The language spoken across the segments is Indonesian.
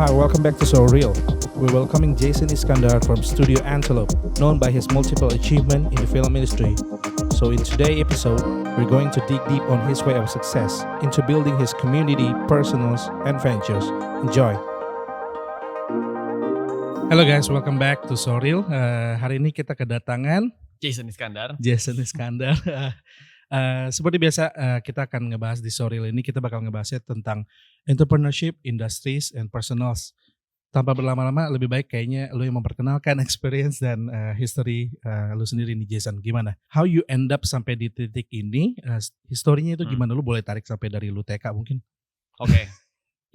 Hi, welcome back to So Real. We're welcoming Jason Iskandar from Studio Antelope, known by his multiple achievement in the film industry. So in today's episode, we're going to dig deep on his way of success into building his community, personals, and ventures. Enjoy. Halo guys, welcome back to So Real. Hari ini kita kedatangan Jason Iskandar. Seperti biasa kita akan ngebahas di So Real ini, kita bakal ngebahasnya tentang entrepreneurship, industries, and personals. Tanpa berlama-lama, lebih baik kayaknya lu yang memperkenalkan experience dan history lu sendiri nih Jason. Gimana? How you end up sampai di titik ini, historinya itu gimana? Lu boleh tarik sampai dari lu TK mungkin? Oke.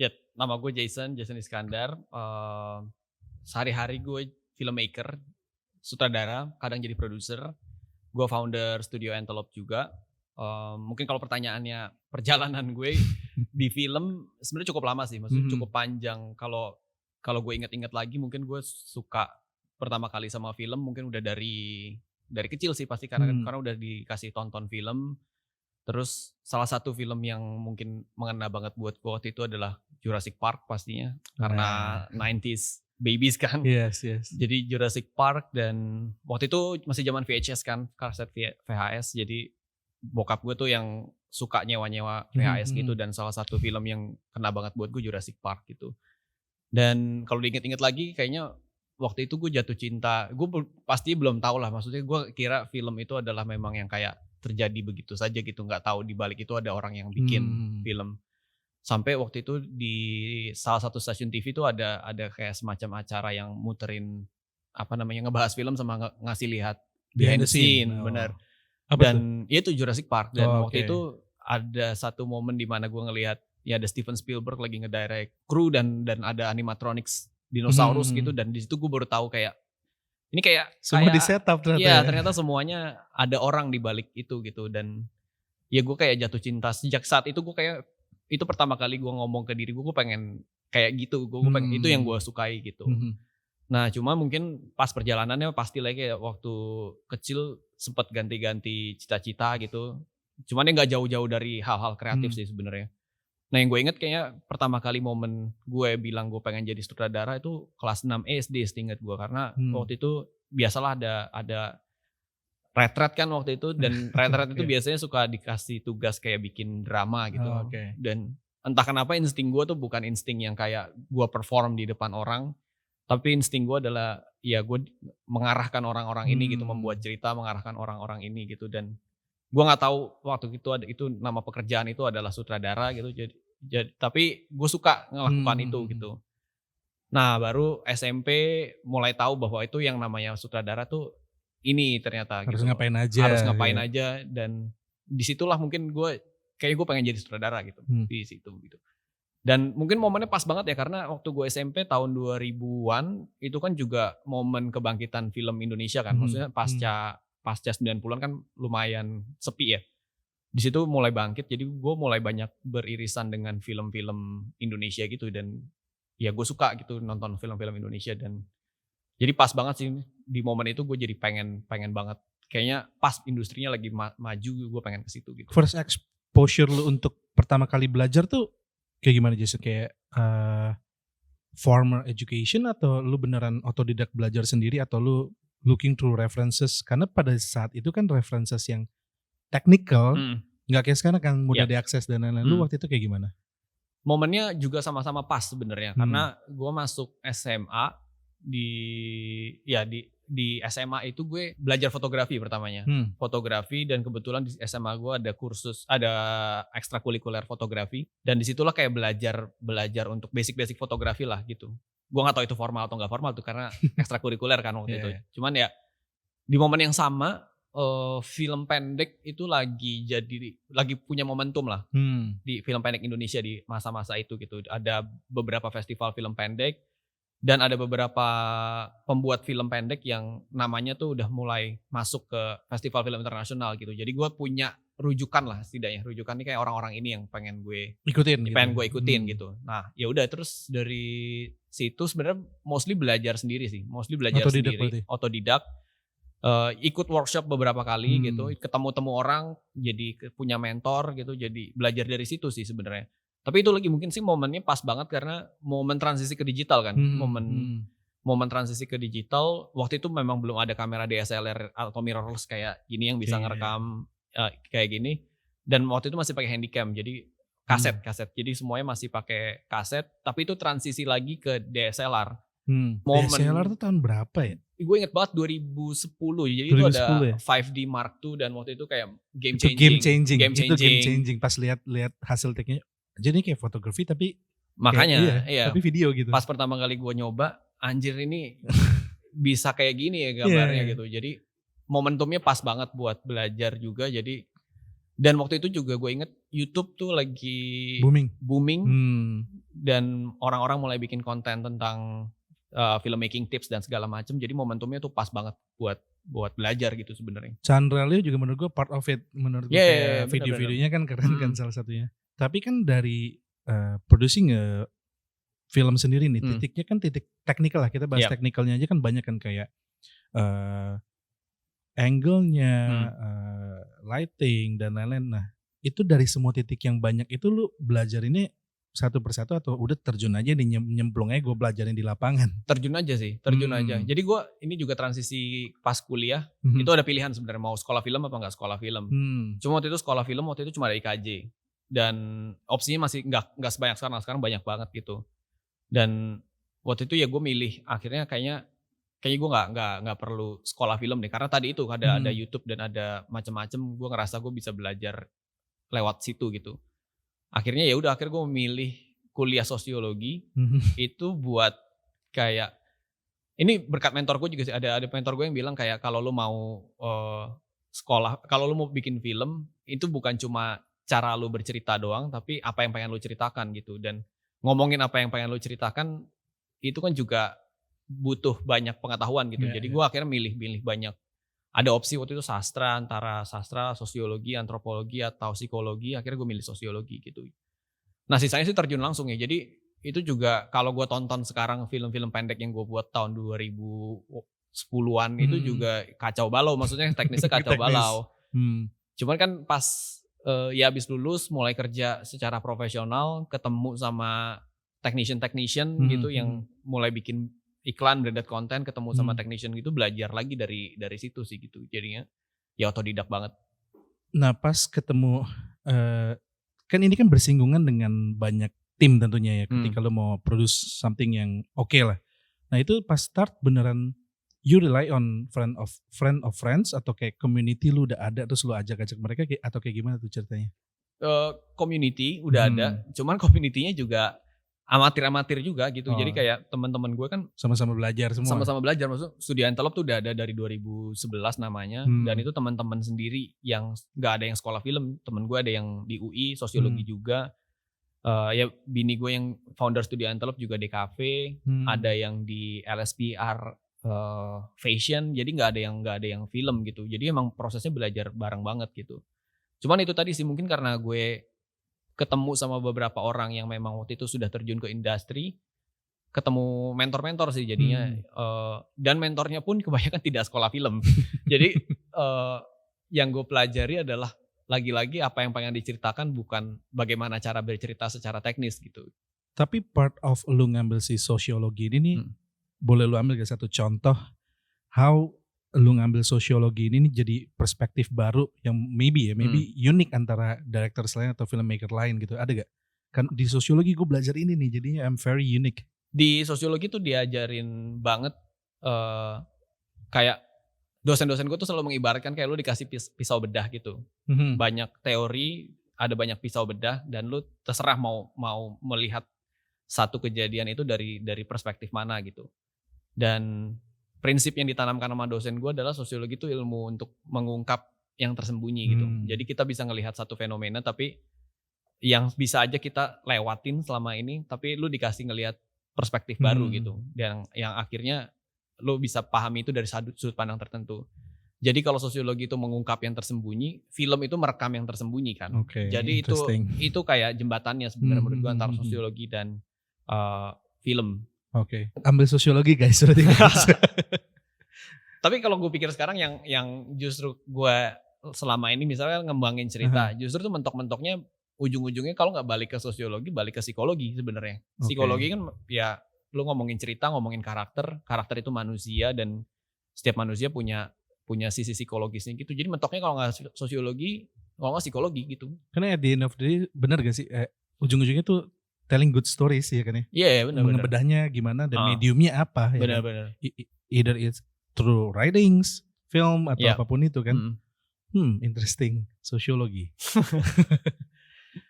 Ya, nama gue Jason Iskandar. Sehari-hari gue filmmaker, sutradara, kadang jadi produser. Gue founder Studio Antelope juga. Mungkin kalau pertanyaannya perjalanan gue di film sebenarnya cukup lama sih, maksudnya cukup panjang. Kalau gue inget-inget lagi, mungkin gue suka pertama kali sama film mungkin udah dari kecil sih pasti karena udah dikasih tonton film. Terus salah satu film yang mungkin mengena banget buat gue waktu itu adalah Jurassic Park pastinya, karena 90s babies kan. Yes. Jadi Jurassic Park, dan waktu itu masih zaman VHS kan, kaset VHS. Jadi bokap gue tuh yang suka nyewa-nyewa VHS gitu, dan salah satu film yang kena banget buat gue Jurassic Park gitu. Dan kalau diinget-inget lagi kayaknya waktu itu gue jatuh cinta. Gue pasti belum tahu lah, maksudnya gue kira film itu adalah memang yang kayak terjadi begitu saja gitu, nggak tahu di balik itu ada orang yang bikin film. Sampai waktu itu di salah satu stasiun TV itu ada kayak semacam acara yang muterin ngebahas film sama ngasih lihat behind the scene. Bener. Dan itu Jurassic Park, dan waktu itu ada satu momen di mana gue ngelihat ya ada Steven Spielberg lagi ngedirect kru dan ada animatronics dinosaurus gitu, dan di situ gue baru tahu kayak ini kayak semua di setup ternyata. Iya, ternyata semuanya ada orang di balik itu gitu, dan ya gue kayak jatuh cinta sejak saat itu. Gue kayak itu pertama kali gue ngomong ke diri gue pengen kayak gitu, gue pengen itu yang gue sukai gitu. Nah cuma mungkin pas perjalanannya pasti lagi kayak waktu kecil sempat ganti-ganti cita-cita gitu. Cuman ya nggak jauh-jauh dari hal-hal kreatif sih sebenarnya. Nah yang gue inget kayaknya pertama kali momen gue bilang gue pengen jadi sutradara itu kelas 6 SD setingat gue, karena waktu itu biasalah ada retret kan waktu itu, dan retret itu biasanya suka dikasih tugas kayak bikin drama gitu. Dan entah kenapa insting gue tuh bukan insting yang kayak gue perform di depan orang, tapi insting gue adalah ya gue mengarahkan orang-orang ini gitu, membuat cerita, mengarahkan orang-orang ini gitu. Dan gue nggak tahu waktu itu nama pekerjaan itu adalah sutradara gitu. Jadi tapi gue suka ngelakukan itu gitu. Nah baru SMP mulai tahu bahwa itu yang namanya sutradara tuh ini ternyata harus gitu. ngapain aja. Dan disitulah mungkin gue pengen jadi sutradara gitu di situ gitu. Dan mungkin momennya pas banget ya, karena waktu gue SMP tahun 2000-an itu kan juga momen kebangkitan film Indonesia kan. Maksudnya pasca 90-an kan lumayan sepi ya. Di situ mulai bangkit, jadi gue mulai banyak beririsan dengan film-film Indonesia gitu, dan ya gue suka gitu nonton film-film Indonesia. Dan jadi pas banget sih di momen itu gue jadi pengen banget. Kayaknya pas industrinya lagi maju, gue pengen ke situ gitu. First exposure lu untuk pertama kali belajar tuh kayak gimana Jason? Kayak formal education atau lu beneran otodidak belajar sendiri, atau lu looking through references? Karena pada saat itu kan references yang technical, nggak kayak sekarang kan mudah diakses dan lain-lain. Lu waktu itu kayak gimana? Momennya juga sama-sama pas sebenarnya, karena gue masuk SMA di SMA itu gue belajar fotografi pertamanya. Fotografi, dan kebetulan di SMA gue ada ekstrakurikuler fotografi, dan disitulah kayak belajar untuk basic fotografi lah gitu. Gue nggak tahu itu formal atau nggak formal tuh, karena ekstrakurikuler kan waktu itu. Cuman ya di momen yang sama film pendek itu lagi punya momentum lah di film pendek Indonesia di masa-masa itu gitu. Ada beberapa festival film pendek, dan ada beberapa pembuat film pendek yang namanya tuh udah mulai masuk ke festival film internasional gitu. Jadi gue punya rujukan lah setidaknya. Rujukan ini kayak orang-orang ini yang pengen gue ikutin gitu. Nah ya udah, terus dari situ sebenarnya mostly belajar sendiri sih. Otodidak. Ikut workshop beberapa kali gitu. Ketemu orang, jadi punya mentor gitu. Jadi belajar dari situ sih sebenarnya. Tapi itu lagi mungkin sih momennya pas banget karena momen transisi ke digital kan. Momen transisi ke digital waktu itu memang belum ada kamera DSLR atau mirrorless kayak gini yang bisa ngerekam kayak gini. Dan waktu itu masih pakai handycam, jadi kaset. Jadi semuanya masih pakai kaset. Tapi itu transisi lagi ke DSLR. DSLR tuh tahun berapa ya? Gue inget banget 2010. Jadi 2010 itu ada ya? 5D Mark II dan waktu itu kayak game Itu changing. Itu game changing. Pas lihat hasil tekniknya, jadi kayak fotografi tapi makanya kayak, tapi video gitu. Pas pertama kali gue nyoba, anjir ini bisa kayak gini ya gambarnya gitu. Jadi momentumnya pas banget buat belajar juga. Jadi dan waktu itu juga gue inget YouTube tuh lagi booming. Dan orang-orang mulai bikin konten tentang filmmaking tips dan segala macam. Jadi momentumnya tuh pas banget buat belajar gitu sebenarnya. Chandra Leo juga menurut gue part of it. Menurut gue kayak video-videonya kan keren kan salah satunya. Tapi kan dari producing film sendiri nih, titiknya kan titik teknikal lah. Kita bahas teknikalnya aja kan banyak kan kayak angle-nya, lighting dan lain-lain. Nah itu dari semua titik yang banyak itu lu belajar ini satu persatu atau udah terjun aja nyemplung aja gue belajarin di lapangan? Terjun aja sih, aja. Jadi gue ini juga transisi pas kuliah, itu ada pilihan sebenarnya mau sekolah film apa nggak sekolah film. Cuma waktu itu sekolah film waktu itu cuma ada IKJ dan opsinya masih nggak sebanyak sekarang banyak banget gitu. Dan waktu itu ya gue milih akhirnya kayaknya gue nggak perlu sekolah film deh karena tadi itu ada YouTube dan ada macam-macam. Gue ngerasa gue bisa belajar lewat situ gitu. Akhirnya gue memilih kuliah sosiologi itu buat kayak ini berkat mentor gue juga sih, ada mentor gue yang bilang kayak kalau lu mau sekolah, kalau lu mau bikin film itu bukan cuma cara lu bercerita doang tapi apa yang pengen lu ceritakan gitu. Dan ngomongin apa yang pengen lu ceritakan itu kan juga butuh banyak pengetahuan gitu. Jadi gue akhirnya milih banyak. Ada opsi waktu itu sastra, antara sastra, sosiologi, antropologi, atau psikologi. Akhirnya gue milih sosiologi gitu. Nah sisanya sih terjun langsung ya. Jadi itu juga kalau gue tonton sekarang film-film pendek yang gue buat tahun 2010-an itu juga kacau balau. Maksudnya teknisnya kacau balau. Cuman kan pas ya habis lulus mulai kerja secara profesional, ketemu sama technician gitu yang mulai bikin iklan, branded konten, ketemu sama technician gitu, belajar lagi dari situ sih gitu. Jadinya ya otodidak banget. Nah pas ketemu, kan ini kan bersinggungan dengan banyak tim tentunya ya ketika lo mau produce something yang oke lah. Nah itu pas start beneran you rely on friend of friends atau kayak community lu udah ada terus lu ajak mereka atau kayak gimana tuh ceritanya? Community udah ada, cuman community-nya juga amatir juga gitu. Jadi kayak teman-teman gue kan sama-sama belajar semua. Sama-sama belajar, maksudnya Studi Antelope tuh udah ada dari 2011 namanya dan itu teman-teman sendiri yang nggak ada yang sekolah film. Temen gue ada yang di UI sosiologi juga. Ya bini gue yang founder Studi Antelope juga DKV, ada yang di LSPR fashion. Jadi nggak ada yang film gitu. Jadi emang prosesnya belajar bareng banget gitu. Cuman itu tadi sih mungkin karena gue ketemu sama beberapa orang yang memang waktu itu sudah terjun ke industri, ketemu mentor-mentor sih jadinya, dan mentornya pun kebanyakan tidak sekolah film. Jadi yang gue pelajari adalah lagi-lagi apa yang pengen diceritakan bukan bagaimana cara bercerita secara teknis gitu. Tapi part of lu ngambil si sosiologi ini nih, boleh lu ambil gak satu contoh how lu ngambil sosiologi ini jadi perspektif baru yang maybe unik antara director lain atau filmmaker lain gitu, ada gak? Kan di sosiologi gue belajar ini nih jadinya I'm very unique. Di sosiologi tuh diajarin banget kayak dosen-dosen gue tuh selalu mengibaratkan kayak lu dikasih pisau bedah gitu. Banyak teori, ada banyak pisau bedah dan lu terserah mau melihat satu kejadian itu dari perspektif mana gitu. Dan prinsip yang ditanamkan sama dosen gue adalah sosiologi itu ilmu untuk mengungkap yang tersembunyi gitu. Jadi kita bisa ngelihat satu fenomena tapi yang bisa aja kita lewatin selama ini, tapi lu dikasih ngelihat perspektif baru gitu. Dan yang akhirnya lu bisa pahami itu dari sudut pandang tertentu. Jadi kalau sosiologi itu mengungkap yang tersembunyi, film itu merekam yang tersembunyi kan. Jadi itu kayak jembatannya sebenarnya menurut gue antara sosiologi dan film. Ambil sosiologi guys berarti guys. Tapi kalau gue pikir sekarang yang justru gue selama ini misalnya ngembangin cerita, justru tuh mentok-mentoknya ujung-ujungnya kalau nggak balik ke sosiologi, balik ke psikologi sebenarnya. Psikologi kan ya lu ngomongin cerita, ngomongin karakter itu manusia dan setiap manusia punya sisi psikologisnya gitu. Jadi mentoknya kalau nggak sosiologi, kalau nggak psikologi gitu. Karena at the end of the day benar gak sih ujung-ujungnya tuh telling good stories ya kan ya. Iya benar. Ngebedahnya gimana dan mediumnya apa ya. Benar-benar. Either it's through writings, film atau apapun itu kan. Interesting, sosiologi.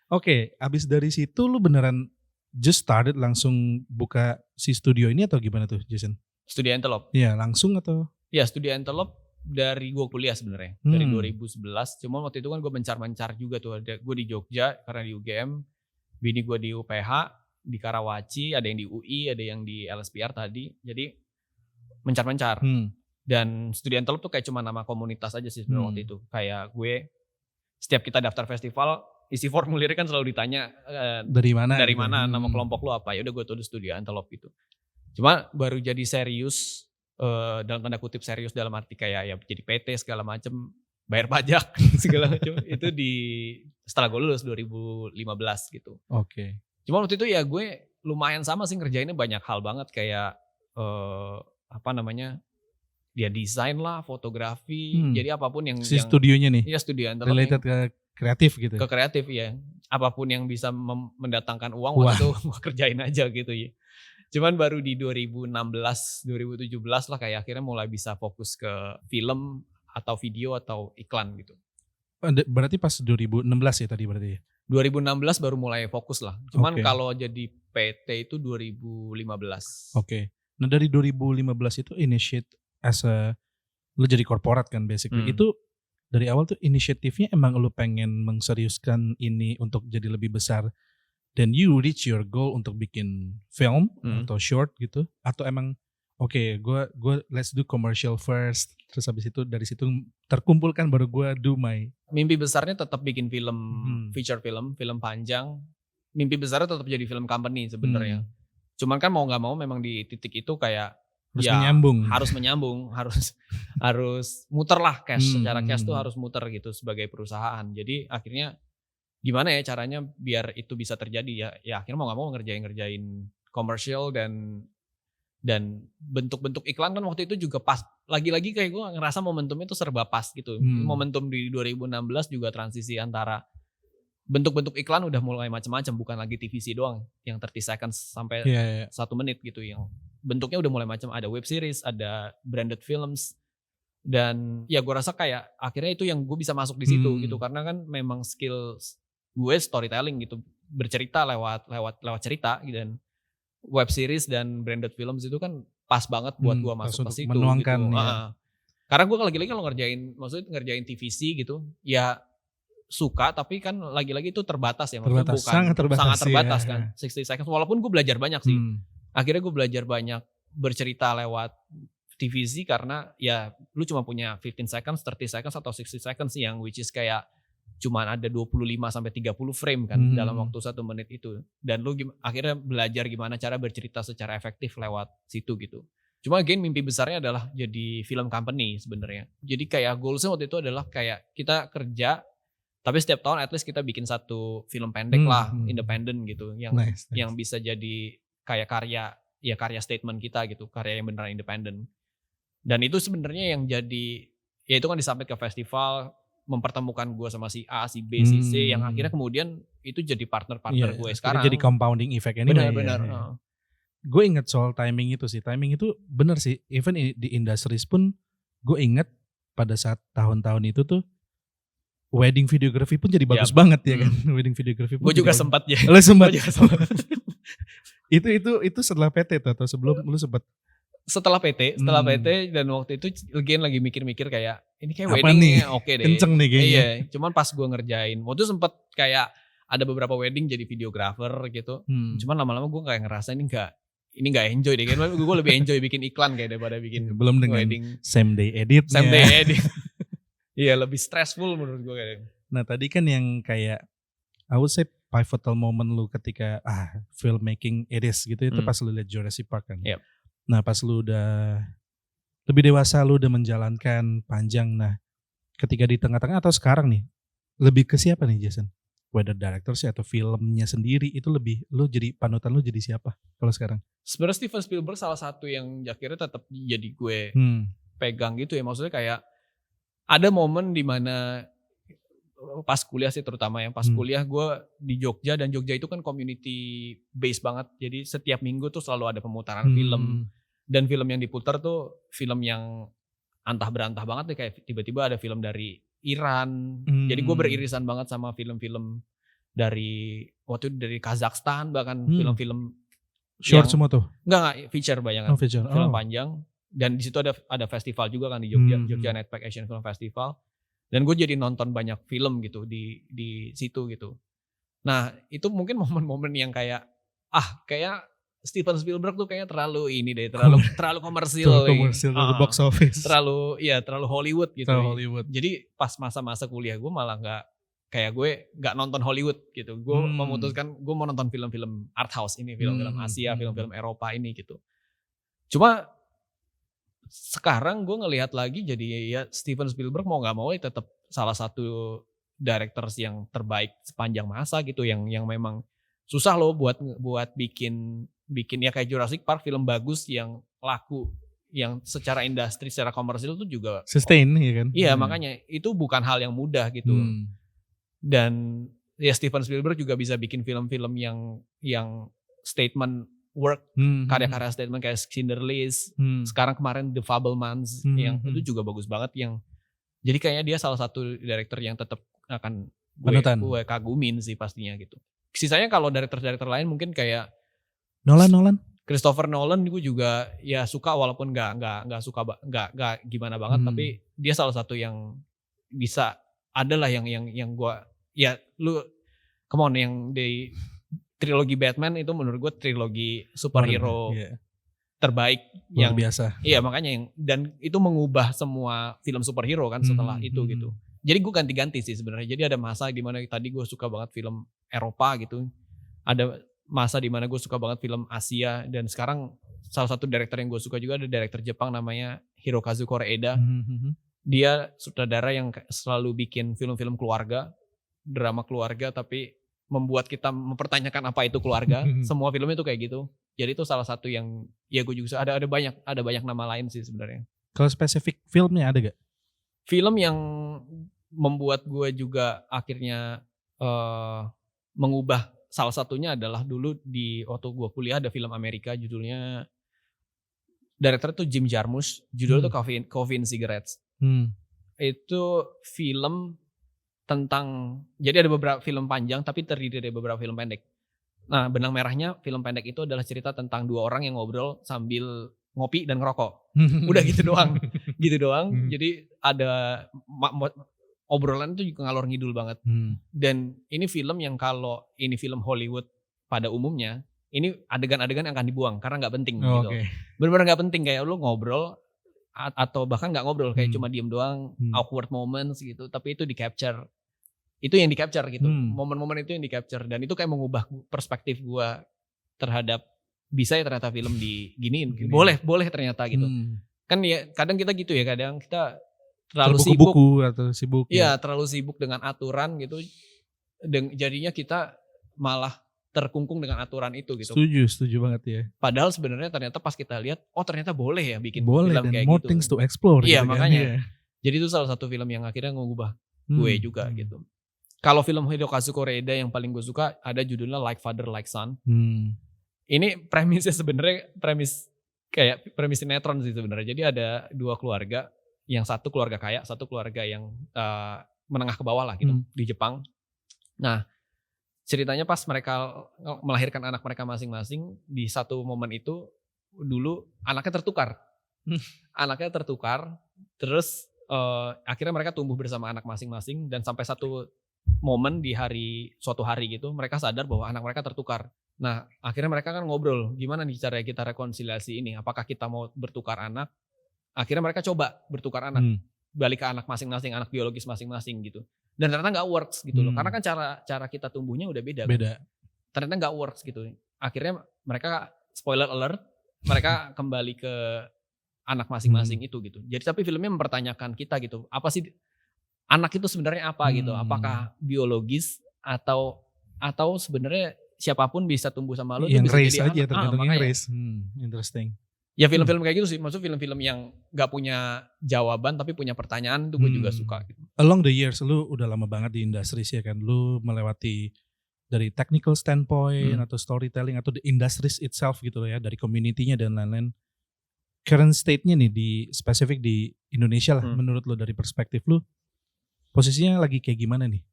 Oke, abis dari situ lu beneran just started langsung buka si studio ini atau gimana tuh Jason? Studio Antelope. Iya, langsung atau? Ya, Studio Antelope dari gue kuliah sebenarnya dari 2011. Cuma waktu itu kan gue mencar-mencar juga tuh. Ada gue di Jogja karena di UGM, bini gue di UPH, di Karawaci, ada yang di UI, ada yang di LSPR tadi. Jadi mencar-mencar. Dan Studio Antelope tuh kayak cuma nama komunitas aja sih sebenarnya waktu itu. Kayak gue setiap kita daftar festival, isi formulirnya kan selalu ditanya dari mana gitu. Nama kelompok lu apa. Ya udah gue tulis Studio Antelope gitu. Cuma baru jadi serius, dalam tanda kutip serius dalam arti kayak ya jadi PT segala macem, bayar pajak segala macem itu setelah gue lulus 2015 gitu. Oke. Cuma waktu itu ya gue lumayan sama sih ngerjainnya banyak hal banget kayak dia desain lah, fotografi, jadi apapun yang studionya nih. Iya, studio Antelope related ke kreatif gitu. Ke kreatif ya. Apapun yang bisa mendatangkan uang waktu itu gue kerjain aja gitu ya. Cuman baru di 2016, 2017 lah kayak akhirnya mulai bisa fokus ke film atau video atau iklan gitu. Berarti pas 2016 ya tadi berarti ya? 2016 baru mulai fokus lah. Cuman kalau jadi PT itu 2015. Oke. Nah dari 2015 itu initiate lu jadi korporat kan basically. Itu dari awal tuh inisiatifnya emang lu pengen mengseriuskan ini untuk jadi lebih besar then you reach your goal untuk bikin film atau short gitu, atau emang gue let's do commercial first, terus habis itu dari situ terkumpulkan baru gue do my mimpi besarnya tetap bikin film feature film panjang. Mimpi besarnya tetap jadi film company sebenarnya. Cuman kan mau nggak mau memang di titik itu kayak harus menyambung, harus muter lah cash, secara cash tuh harus muter gitu sebagai perusahaan. Jadi akhirnya gimana ya caranya biar itu bisa terjadi ya akhirnya mau nggak mau ngerjain komersial dan bentuk-bentuk iklan kan waktu itu juga pas lagi-lagi kayak gue ngerasa momentumnya itu serba pas gitu. Momentum di 2016 juga transisi antara bentuk-bentuk iklan udah mulai macam-macam, bukan lagi TVC doang yang 30 seconds sampai 1 menit gitu, yang bentuknya udah mulai macam, ada web series, ada branded films. Dan ya gue rasa kayak akhirnya itu yang gue bisa masuk di situ gitu, karena kan memang skill gue storytelling gitu, bercerita lewat cerita gitu, dan web series dan branded films itu kan pas banget buat gue masuk ke situ menuangkan gitu. Ya. Karena gue lagi-lagi kalau ngerjain TVC gitu ya suka, tapi kan lagi-lagi itu terbatas ya, maksudnya bukan sangat terbatas kan. 60 seconds walaupun gue belajar banyak sih. Akhirnya gue belajar banyak bercerita lewat TVC karena ya lu cuma punya 15 seconds, 30 seconds atau 60 seconds yang which is kayak cuman ada 25 sampai 30 frame kan dalam waktu 1 menit itu. Dan lu akhirnya belajar gimana cara bercerita secara efektif lewat situ gitu. Cuma again mimpi besarnya adalah jadi film company sebenarnya. Jadi kayak goalsnya waktu itu adalah kayak kita kerja tapi setiap tahun at least kita bikin 1 film pendek lah, independen gitu, yang yang bisa jadi kayak karya statement kita gitu, karya yang beneran independen. Dan itu sebenarnya yang jadi, ya itu kan disampai ke festival, mempertemukan gue sama si A, si B, si C, yang akhirnya kemudian itu jadi partner-partner gue sekarang. Jadi compounding effect ini. Benar-benar. Gue inget soal timing itu sih, timing itu bener sih, even di industries pun gue inget pada saat tahun-tahun itu tuh, wedding videography pun jadi bagus banget ya kan. Wedding videography pun. Gue juga sempat ya. Lu sempat. itu setelah PT atau sebelum lu sempat? Setelah PT dan waktu itu lagi mikir-mikir kayak ini kayak apa weddingnya oke deh. Kenceng nih kayaknya. Iya, cuman pas gue ngerjain, waktu itu sempet kayak ada beberapa wedding jadi videographer gitu. Cuman lama-lama gue kayak ngerasa ini nggak enjoy deh. Kan gue lebih enjoy bikin iklan kayak daripada bikin belum dengan wedding. Same day edit. Iya, lebih stressful menurut gue kayaknya. Nah tadi kan yang kayak I would say pivotal moment lu ketika filmmaking it is gitu, itu pas lu liat Jurassic Park kan. Yep. Nah pas lu udah lebih dewasa, lu udah menjalankan panjang. Nah ketika di tengah-tengah atau sekarang nih, lebih ke siapa nih Jason? whether director sih atau filmnya sendiri itu lebih lu jadi panutan lu jadi siapa kalau sekarang? Sebenarnya Steven Spielberg salah satu yang akhirnya tetap jadi gue pegang gitu ya. Maksudnya kayak ada momen di mana pas kuliah sih terutama yang pas kuliah gue di Jogja, dan Jogja itu kan community base banget. Jadi setiap minggu tuh selalu ada pemutaran film, dan film yang diputar tuh film yang antah berantah banget nih, kayak tiba-tiba ada film dari Iran. Jadi gue beririsan banget sama film-film dari waktu itu dari Kazakhstan, bahkan film-film short semua tuh. Enggak feature banyak kan. Feature. Film panjang, dan di situ ada festival juga kan di Jogja, Jogja Netpack Asian Film Festival. Dan gue jadi nonton banyak film gitu di situ gitu. Nah, itu mungkin momen-momen yang kayak kayak Steven Spielberg tuh kayaknya terlalu ini deh, terlalu komersil. Terlalu box office. Terlalu Hollywood gitu. Terlalu Hollywood. Jadi pas masa-masa kuliah gue malah gue nggak nonton Hollywood gitu. Gue memutuskan gue mau nonton film-film art house ini, film-film Asia, film-film Eropa ini gitu. Cuma sekarang gue ngelihat lagi, jadi ya Steven Spielberg mau nggak mau ya tetap salah satu directors yang terbaik sepanjang masa gitu, yang memang susah loh buat bikin ya kayak Jurassic Park, film bagus yang laku, yang secara industri, secara komersil itu juga sustain ya kan. Iya, makanya itu bukan hal yang mudah gitu. Dan ya Steven Spielberg juga bisa bikin film-film yang statement work, karya-karya statement kayak Schindler's List, sekarang kemarin The Fabelmans, yang itu juga bagus banget, yang jadi kayaknya dia salah satu director yang tetap akan gue kagumin sih pastinya gitu. Sisanya kalau director lain mungkin kayak Nolan, Christopher Nolan gue juga ya suka, walaupun nggak suka nggak gimana banget, tapi dia salah satu yang bisa adalah yang gue ya lu come on, yang di trilogi Batman itu menurut gue trilogi superhero terbaik luar yang biasa. Iya, makanya dan itu mengubah semua film superhero kan setelah itu gitu. Jadi gue ganti-ganti sih sebenarnya. Jadi ada masa di mana tadi gue suka banget film Eropa gitu. Ada masa di mana gue suka banget film Asia, dan sekarang salah satu director yang gue suka juga ada director Jepang namanya Hirokazu Koreeda. Dia sutradara yang selalu bikin film-film keluarga, drama keluarga, tapi membuat kita mempertanyakan apa itu keluarga. Semua filmnya tuh kayak gitu. Jadi itu salah satu yang ya gue juga ada banyak nama lain sih sebenarnya. Kalau spesifik filmnya ada gak? Film yang membuat gue juga akhirnya mengubah, salah satunya adalah dulu waktu gue kuliah ada film Amerika judulnya, director tuh Jim Jarmusch, judulnya tuh Coffee and Cigarettes. Itu film tentang, jadi ada beberapa film panjang tapi terdiri dari beberapa film pendek. Nah, benang merahnya film pendek itu adalah cerita tentang dua orang yang ngobrol sambil ngopi dan ngerokok. Udah gitu doang. Jadi ada obrolan itu juga ngalor ngidul banget. Dan ini film yang kalau ini film Hollywood pada umumnya, ini adegan-adegan yang akan dibuang karena gak penting gitu. Bener-bener gak penting, kayak lu ngobrol atau bahkan gak ngobrol, kayak cuma diem doang, awkward moments gitu, tapi itu di-capture. Itu yang di-capture gitu. Momen-momen itu yang di-capture, dan itu kayak mengubah perspektif gua terhadap bisa ya ternyata film diginiin. Boleh ternyata gitu. Kan ya kadang kita gitu ya, kadang kita terlalu sibuk atau sibuk. Iya, terlalu sibuk dengan aturan gitu. Dan jadinya kita malah terkungkung dengan aturan itu gitu. Setuju banget ya. Padahal sebenarnya ternyata pas kita lihat, ternyata boleh ya bikin film dan kayak more gitu. Things to explore. Iya, gitu makanya. Kan, ya. Jadi itu salah satu film yang akhirnya ngubah gue juga gitu. Kalau film Hirokazu Koreeda yang paling gue suka ada judulnya Like Father Like Son. Ini premisnya sebenarnya premis sinetron sih sebenarnya. Jadi ada dua keluarga, yang satu keluarga kaya, satu keluarga yang menengah ke bawah lah gitu di Jepang. Nah, ceritanya pas mereka melahirkan anak mereka masing-masing, di satu momen itu dulu anaknya tertukar. Anaknya tertukar, terus akhirnya mereka tumbuh bersama anak masing-masing, dan sampai satu momen di suatu hari gitu mereka sadar bahwa anak mereka tertukar. Nah, akhirnya mereka kan ngobrol, gimana nih cara kita rekonsiliasi ini, apakah kita mau bertukar anak. Akhirnya mereka coba bertukar anak, balik ke anak masing-masing, anak biologis masing-masing gitu. Dan ternyata gak works gitu loh, karena kan cara kita tumbuhnya udah beda. Kan? Ternyata gak works gitu. Akhirnya mereka, spoiler alert, mereka kembali ke anak masing-masing itu gitu. Jadi tapi filmnya mempertanyakan kita gitu, apa sih anak itu sebenarnya apa gitu, apakah biologis atau sebenarnya siapapun bisa tumbuh sama lu tuh Yang bisa race jadi aja, anak. tergantung yang Makanya race. Interesting. ya film-film kayak gitu sih, maksud film-film yang nggak punya jawaban tapi punya pertanyaan itu gue juga suka gitu. Along the years, lu udah lama banget di industri sih kan, lu melewati dari technical standpoint atau storytelling atau the industries itself gitu loh ya, dari community-nya dan lain-lain. Current state-nya nih di spesifik di Indonesia lah, menurut lu dari perspektif lu, posisinya lagi kayak gimana nih?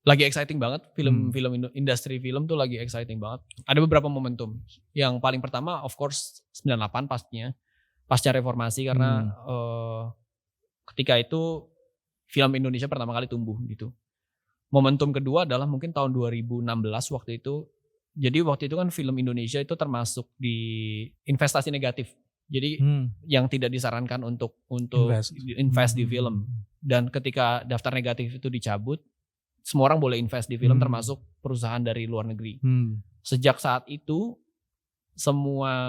Lagi exciting banget, industri film tuh lagi exciting banget. Ada beberapa momentum. Yang paling pertama of course 98 pastinya, pasca reformasi karena ketika itu film Indonesia pertama kali tumbuh gitu. Momentum kedua adalah mungkin tahun 2016 waktu itu. Jadi waktu itu kan film Indonesia itu termasuk di investasi negatif. Jadi yang tidak disarankan untuk invest di film. Dan ketika daftar negatif itu dicabut, semua orang boleh invest di film termasuk perusahaan dari luar negeri. Sejak saat itu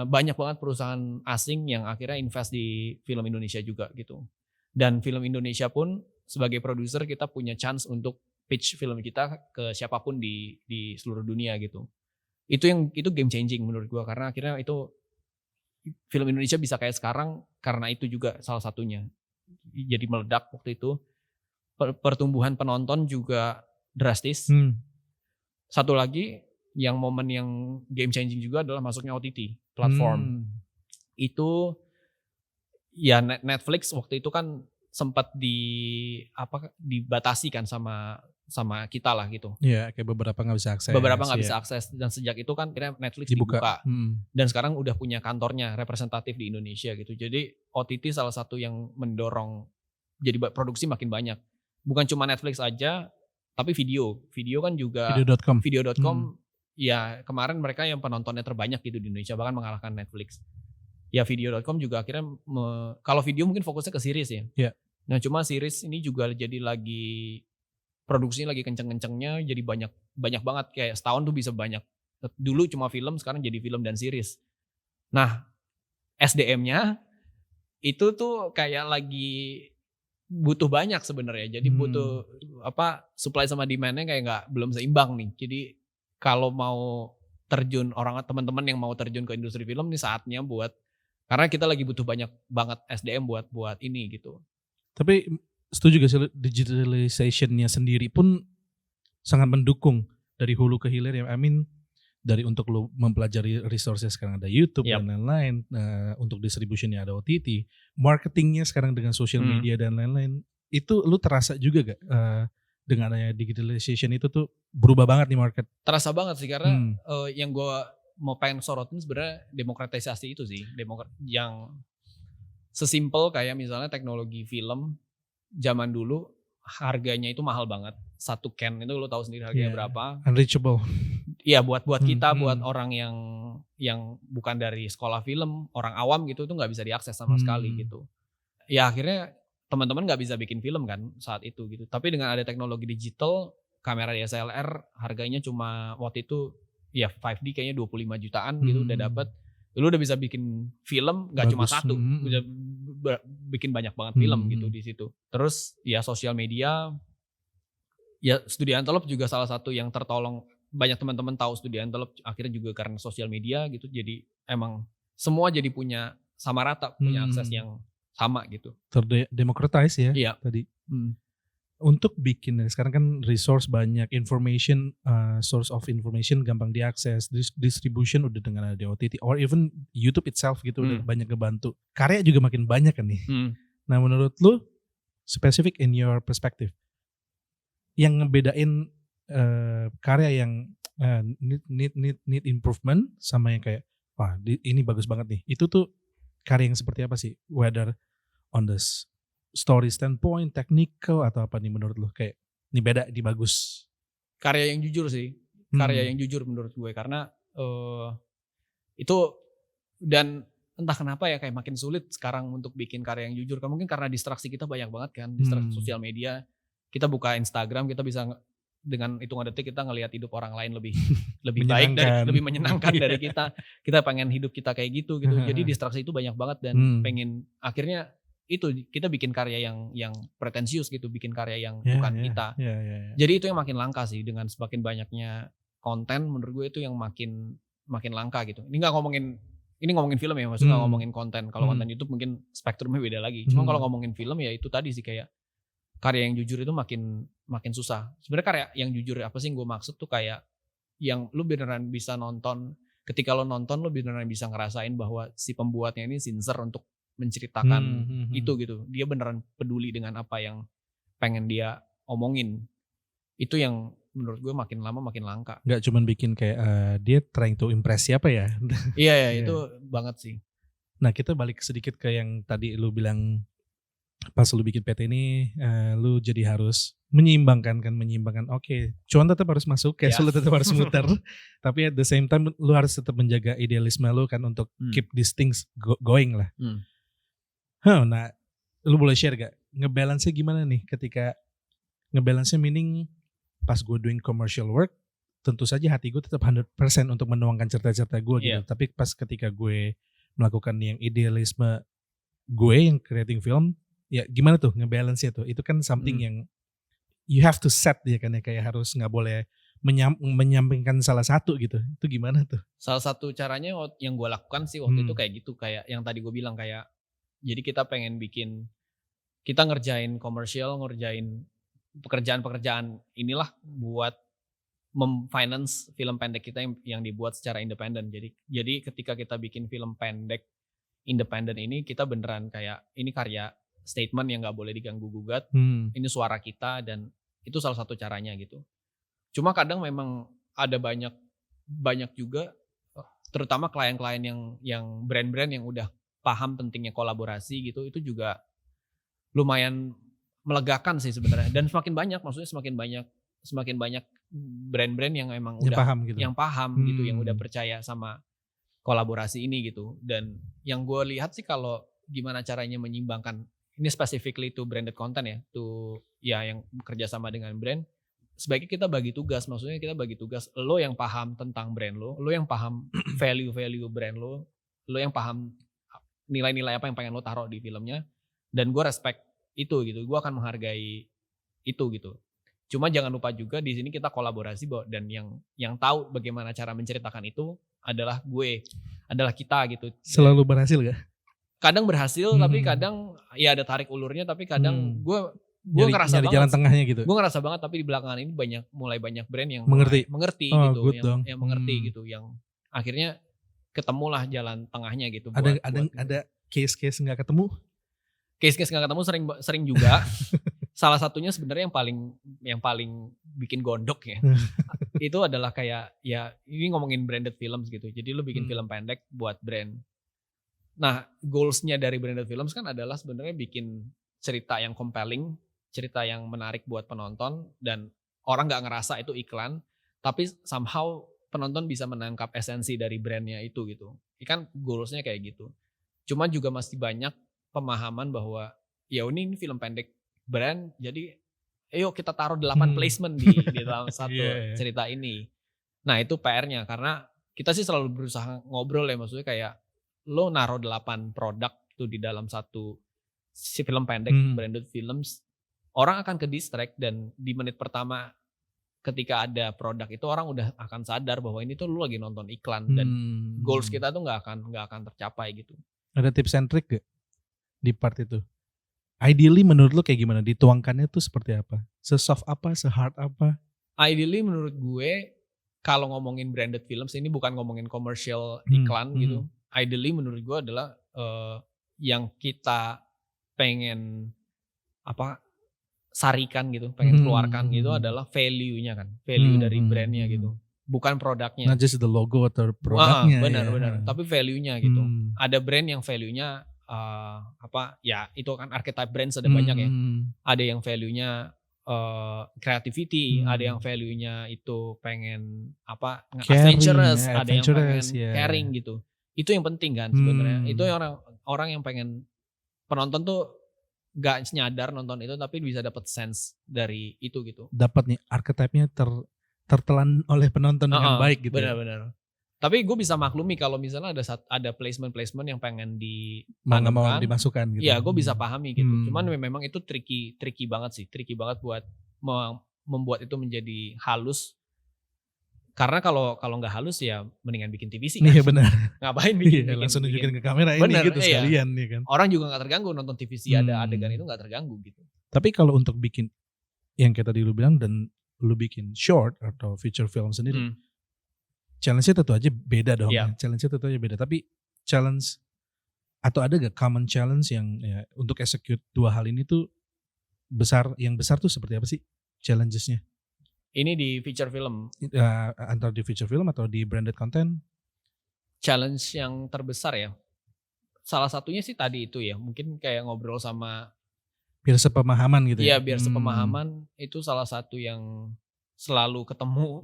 banyak banget perusahaan asing yang akhirnya invest di film Indonesia juga gitu. Dan film Indonesia pun sebagai produser kita punya chance untuk pitch film kita ke siapapun di seluruh dunia gitu. Itu game changing menurut gua karena akhirnya itu film Indonesia bisa kayak sekarang karena itu juga salah satunya. Jadi meledak waktu itu. Pertumbuhan penonton juga drastis. Satu lagi yang momen yang game changing juga adalah masuknya OTT platform. Itu ya Netflix waktu itu kan sempat dibatasi kan sama kita lah gitu. Iya, kayak beberapa nggak bisa akses. Beberapa nggak bisa akses dan sejak itu kan kira Netflix dibuka. Dan sekarang udah punya kantornya representatif di Indonesia gitu. Jadi OTT salah satu yang mendorong jadi produksi makin banyak. Bukan cuma Netflix aja, tapi video kan juga video.com ya kemarin mereka yang penontonnya terbanyak gitu di Indonesia bahkan mengalahkan Netflix. Ya video.com juga akhirnya kalau video mungkin fokusnya ke series ya. Yeah. Nah cuma series ini juga jadi lagi produksinya lagi kenceng-kencengnya jadi banyak banget kayak setahun tuh bisa banyak. Dulu cuma film sekarang jadi film dan series. Nah SDM-nya itu tuh kayak lagi butuh banyak sebenarnya. Jadi butuh supply sama demand-nya kayak belum seimbang nih. Jadi kalau mau terjun teman-teman yang mau terjun ke industri film nih saatnya karena kita lagi butuh banyak banget SDM buat ini gitu. Tapi setuju gak sih digitalization-nya sendiri pun sangat mendukung dari hulu ke hilir ya. I mean dari untuk lu mempelajari resources sekarang ada YouTube dan lain-lain, untuk distributionnya ada OTT, marketingnya sekarang dengan social media dan lain-lain, itu lu terasa juga gak dengan adanya digitalization itu tuh berubah banget nih market? Terasa banget sih karena yang gue mau pengen sorotin sebenarnya demokratisasi itu sih, yang sesimpel kayak misalnya teknologi film zaman dulu harganya itu mahal banget. Satu can itu lo tahu sendiri harganya berapa. Unreachable. Iya buat kita, buat orang yang bukan dari sekolah film, orang awam gitu tuh nggak bisa diakses sama sekali gitu. Ya akhirnya teman-teman nggak bisa bikin film kan saat itu gitu. Tapi dengan ada teknologi digital, kamera DSLR harganya cuma waktu itu ya 5D kayaknya 25 jutaan gitu udah dapet. Lu udah bisa bikin film nggak cuma satu, udah bikin banyak banget film gitu di situ. Terus ya sosial media, ya Studio Antelope juga salah satu yang tertolong. Banyak teman-teman tahu Studio Antelope akhirnya juga karena sosial media gitu. Jadi emang semua jadi punya sama rata, punya akses yang sama gitu. Terdemokratis ya tadi. Untuk bikin sekarang kan resource banyak, information, source of information gampang diakses, distribution udah dengan ada OTT or even YouTube itself gitu udah banyak ngebantu. Karya juga makin banyak kan nih. Nah menurut lu specific in your perspective, yang ngebedain karya yang need improvement sama yang kayak wah ini bagus banget nih, itu tuh karya yang seperti apa sih? Whether on the story standpoint, technical atau apa nih menurut lu? Kayak ini beda, ini bagus. Karya yang jujur sih. Karya yang jujur menurut gue karena itu dan entah kenapa ya kayak makin sulit sekarang untuk bikin karya yang jujur. Mungkin karena distraksi kita banyak banget kan, distraksi sosial media. Kita buka Instagram, kita bisa dengan hitungan detik kita ngelihat hidup orang lain lebih baik lebih menyenangkan dari kita. Kita pengen hidup kita kayak gitu. Jadi distraksi itu banyak banget dan pengen akhirnya itu kita bikin karya yang pretensius gitu, bikin karya yang Ya, bukan ya, kita. ya, ya, ya. Jadi itu yang makin langka sih, dengan semakin banyaknya konten menurut gue itu yang makin langka gitu. Ini ngomongin film ya, maksudnya nggak ngomongin konten. Kalau konten YouTube mungkin spektrumnya beda lagi. Cuma kalau ngomongin film ya itu tadi sih, kayak karya yang jujur itu makin susah. Sebenarnya karya yang jujur apa sih yang gue maksud tuh, kayak yang lu beneran bisa nonton, ketika lu nonton lu beneran bisa ngerasain bahwa si pembuatnya ini sincere untuk menceritakan itu gitu. Dia beneran peduli dengan apa yang pengen dia omongin. Itu yang menurut gue makin lama makin langka. Gak cuman bikin kayak dia trying to impress siapa ya. Iya itu banget sih. Nah kita balik sedikit ke yang tadi lu bilang, pas lu bikin PT ini lu jadi harus menyeimbangkan. Oke, cuan tetap harus masuk, cash flow tetap harus muter, tapi at the same time lu harus tetap menjaga idealisme lu kan untuk keep these things going lah. Nah lu boleh share gak ngebalance-nya gimana nih, ketika ngebalance-nya meaning pas gue doing commercial work tentu saja hati gue tetap 100% untuk menuangkan cerita-cerita gue gitu, tapi pas ketika gue melakukan yang idealisme gue yang creating film, ya gimana tuh ngebalance-nya tuh? Itu kan something yang you have to set ya kan ya, kayak harus nggak boleh menyampingkan salah satu gitu. Itu gimana tuh? Salah satu caranya yang gue lakukan sih waktu itu kayak gitu, kayak yang tadi gue bilang, kayak jadi kita pengen kita ngerjain komersial, ngerjain pekerjaan-pekerjaan inilah buat memfinance film pendek kita yang dibuat secara independen. Jadi ketika kita bikin film pendek independen ini, kita beneran kayak ini karya statement yang nggak boleh diganggu gugat. Ini suara kita, dan itu salah satu caranya gitu. Cuma kadang memang ada banyak juga, terutama klien-klien yang brand-brand yang udah paham pentingnya kolaborasi gitu, itu juga lumayan melegakan sih sebenarnya. Dan semakin banyak brand-brand yang emang yang udah paham gitu. Yang paham gitu, yang udah percaya sama kolaborasi ini gitu. Dan yang gue lihat sih, kalau gimana caranya menyimbangkan ini specifically to branded content ya, yang bekerja sama dengan brand, sebaiknya kita bagi tugas. Maksudnya kita bagi tugas, lo yang paham tentang brand lo yang paham value brand lo yang paham nilai-nilai apa yang pengen lo taruh di filmnya, dan gue respect itu gitu, gue akan menghargai itu gitu. Cuma jangan lupa juga di sini kita kolaborasi, dan yang tahu bagaimana cara menceritakan itu adalah kita gitu. Selalu berhasil gak? Kadang berhasil, tapi kadang ya ada tarik ulurnya, tapi kadang gue ngerasa banget jalan tengahnya gitu. Gue ngerasa banget, tapi di belakangan ini mulai banyak brand yang mengerti oh, gitu, yang mengerti gitu, yang akhirnya ketemulah jalan tengahnya gitu. Ada case-case nggak ketemu? Case-case nggak ketemu sering juga. Salah satunya sebenarnya yang paling bikin gondok ya. Itu adalah kayak, ya ini ngomongin branded films gitu. Jadi lu bikin film pendek buat brand. Nah, goalsnya dari branded films kan adalah sebenarnya bikin cerita yang compelling, cerita yang menarik buat penonton, dan orang nggak ngerasa itu iklan, tapi somehow penonton bisa menangkap esensi dari brandnya itu gitu. Ini kan goalsnya kayak gitu. Cuma juga masih banyak pemahaman bahwa ya ini film pendek brand, jadi ayo kita taruh 8 placement di dalam satu cerita ini. Nah itu PR-nya, karena kita sih selalu berusaha ngobrol ya, maksudnya kayak lo naruh 8 produk itu di dalam satu si film pendek branded films, orang akan ke distract, dan di menit pertama ketika ada produk itu orang udah akan sadar bahwa ini tuh lu lagi nonton iklan, dan goals kita tuh nggak akan tercapai gitu. Ada tips and trick gak di part itu? Ideally menurut lu kayak gimana? Dituangkannya tuh seperti apa? Se-soft apa? Se-hard apa? Ideally menurut gue, kalau ngomongin branded films, ini bukan ngomongin commercial iklan gitu. Ideally menurut gue adalah yang kita pengen sarikan gitu, pengen keluarkan gitu adalah value-nya kan, value dari brandnya gitu, bukan produknya. Not just the logo atau produknya. Benar. Tapi value-nya gitu. Ada brand yang value-nya ya itu kan archetype brand ada banyak ya. Ada yang value-nya creativity, ada yang value-nya itu pengen adventurous, ada yang pengen caring gitu. Itu yang penting kan sebenarnya. Itu orang yang pengen penonton tuh gak nyadar nonton itu, tapi bisa dapat sense dari itu gitu. Dapat nih archetype-nya tertelan oleh penonton dengan baik gitu. Benar-benar. Tapi gue bisa maklumi kalau misalnya ada placement yang pengen Mau nggak mau ditanamkan, dimasukkan gitu. iya gue bisa pahami gitu. Cuman Hmm. memang itu tricky banget sih, tricky banget buat membuat itu menjadi halus. Karena kalau nggak halus ya mendingan bikin TVC kan. Iya benar. Ngapain Iya, langsung nunjukin ke kamera ini Bener, gitu iya. sekalian ya kan. Orang juga nggak terganggu nonton TVC ada adegan itu nggak terganggu gitu. Tapi kalau untuk bikin yang kayak tadi lu bilang dan lu bikin short atau feature film sendiri, challenge-nya tentu aja beda dong. Iya. Ya. Challenge-nya tentu aja beda. Tapi challenge atau ada gak common challenge yang ya, untuk execute dua hal ini tuh yang besar tuh seperti apa sih challenges-nya? Ini di feature film. Antara di feature film atau di branded content? Challenge yang terbesar ya. Salah satunya sih tadi itu ya. Mungkin kayak ngobrol sama. Biar sepemahaman gitu ya? Iya biar sepemahaman itu salah satu yang selalu ketemu.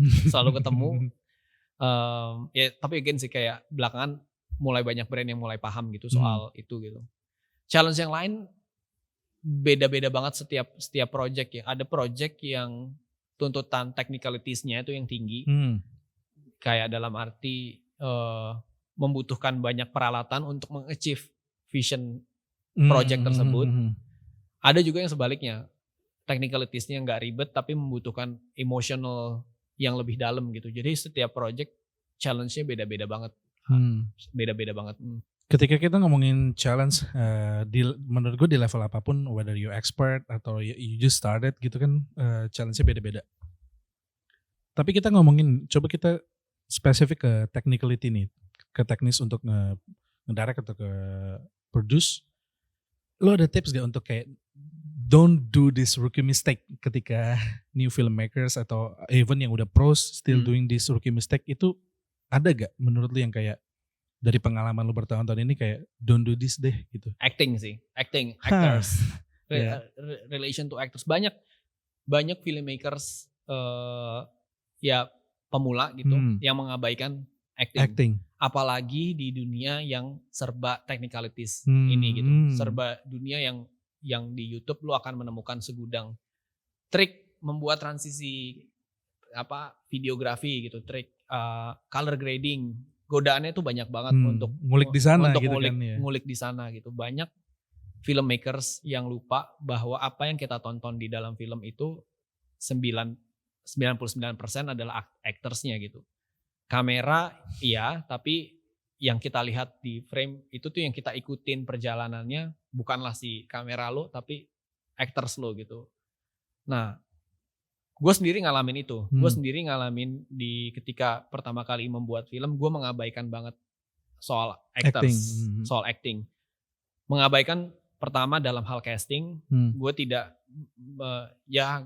Ya tapi again sih kayak belakangan mulai banyak brand yang mulai paham gitu soal itu gitu. Challenge yang lain beda-beda banget setiap project ya. Ada project yang tuntutan technicalities-nya itu yang tinggi. Kayak dalam arti membutuhkan banyak peralatan untuk mengachieve vision project tersebut. Ada juga yang sebaliknya. Technicalities-nya nggak ribet tapi membutuhkan emotional yang lebih dalam gitu. Jadi setiap project challenge-nya beda-beda banget. Beda-beda banget. Ketika kita ngomongin challenge, menurut gue di level apapun, whether you expert atau you just started gitu kan, challenge-nya beda-beda. Tapi kita ngomongin, coba kita spesifik ke technicality nih, ke teknis untuk ngedirect atau ke produce. Lo ada tips gak untuk kayak don't do this rookie mistake ketika new filmmakers atau even yang udah pros still doing this rookie mistake itu ada gak menurut lo yang kayak dari pengalaman lo bertahun-tahun ini kayak don't do this deh gitu? Acting sih, actors, relation to actors banyak filmmakers ya pemula gitu yang mengabaikan acting. Apalagi di dunia yang serba technicalities ini gitu, serba dunia yang di YouTube lo akan menemukan segudang trik membuat transisi videografi gitu, trik color grading. Godaannya tuh banyak banget untuk ngulik di sana untuk gitu ngulik di sana gitu. Banyak filmmakers yang lupa bahwa apa yang kita tonton di dalam film itu 99% adalah actors-nya gitu. Kamera iya, tapi yang kita lihat di frame itu tuh yang kita ikutin perjalanannya bukanlah si kamera lo tapi actors lo gitu. Nah, gue sendiri ngalamin itu. Gue sendiri ngalamin ketika pertama kali membuat film, gue mengabaikan banget soal actors, soal acting. Mengabaikan pertama dalam hal casting, gue tidak,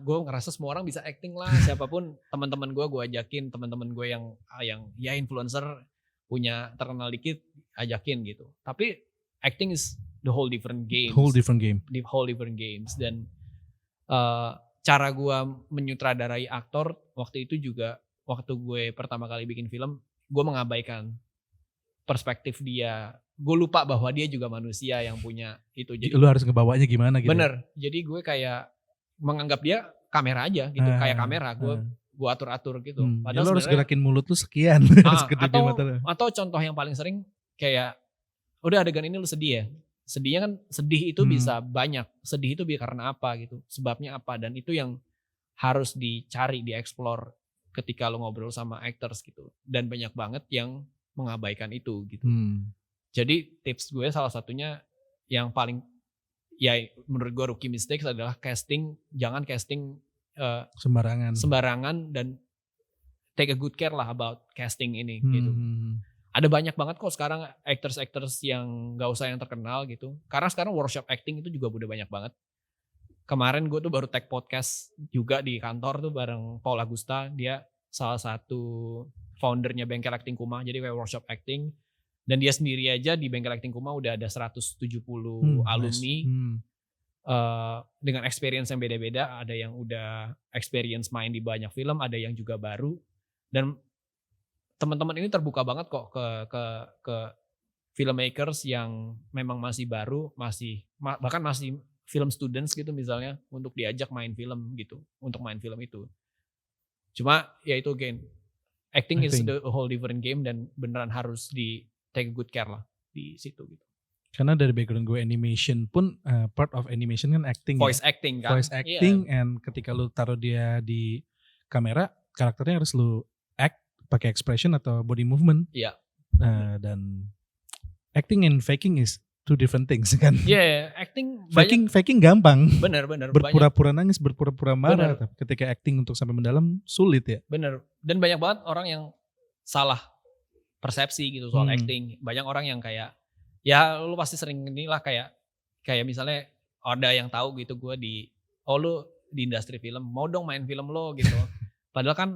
gue ngerasa semua orang bisa acting lah. Siapapun teman-teman gue ajakin, teman-teman gue yang ya influencer punya terkenal dikit, ajakin gitu. Tapi acting is the whole different games. The whole different games dan cara gue menyutradarai aktor waktu itu juga waktu gue pertama kali bikin film, gue mengabaikan perspektif dia. Gue lupa bahwa dia juga manusia yang punya itu. Jadi lu harus ngebawanya gimana gitu. Bener. Jadi gue kayak menganggap dia kamera aja gitu, kayak kamera. Gue atur-atur gitu. Padahal lu harus gerakin mulut lu sekian. Atau contoh yang paling sering kayak udah adegan ini lu sedih ya. Sedihnya kan sedih itu bisa banyak. Sedih itu karena apa gitu. Sebabnya apa. Dan itu yang harus dicari, dieksplor ketika lo ngobrol sama actors gitu. Dan banyak banget yang mengabaikan itu gitu. Jadi tips gue salah satunya yang paling ya menurut gue rookie mistakes adalah casting. Jangan casting sembarangan dan take a good care lah about casting ini gitu. Ada banyak banget kok sekarang actors yang gak usah yang terkenal gitu. Karena sekarang workshop acting itu juga udah banyak banget. Kemarin gue tuh baru tag podcast juga di kantor tuh bareng Paul Agusta. Dia salah satu foundernya Bengkel Acting Kuma. Jadi kayak workshop acting. Dan dia sendiri aja di Bengkel Acting Kuma udah ada 170 alumni. Dengan experience yang beda-beda. Ada yang udah experience main di banyak film. Ada yang juga baru. Dan teman-teman ini terbuka banget kok ke filmmakers yang memang masih baru, bahkan masih film students gitu misalnya untuk diajak main film gitu, untuk main film itu. Cuma ya itu again Acting is Acting. the whole different game dan beneran harus di take good care lah di situ gitu. Karena dari background gue animation pun part of animation kan acting Voice ya. acting kan. Voice acting and ketika lu taruh dia di kamera, karakternya harus lu act pakai expression atau body movement. Iya. Dan acting and faking is two different things kan. Iya, acting banyak. Faking gampang. Bener. Berpura-pura nangis, berpura-pura marah. Bener. Tapi ketika acting untuk sampai mendalam sulit ya. Bener. Dan banyak banget orang yang salah persepsi gitu soal acting. Banyak orang yang kayak, ya lu pasti sering inilah kayak misalnya ada yang tahu gitu gue lu di industri film, mau dong main film lo gitu. Padahal kan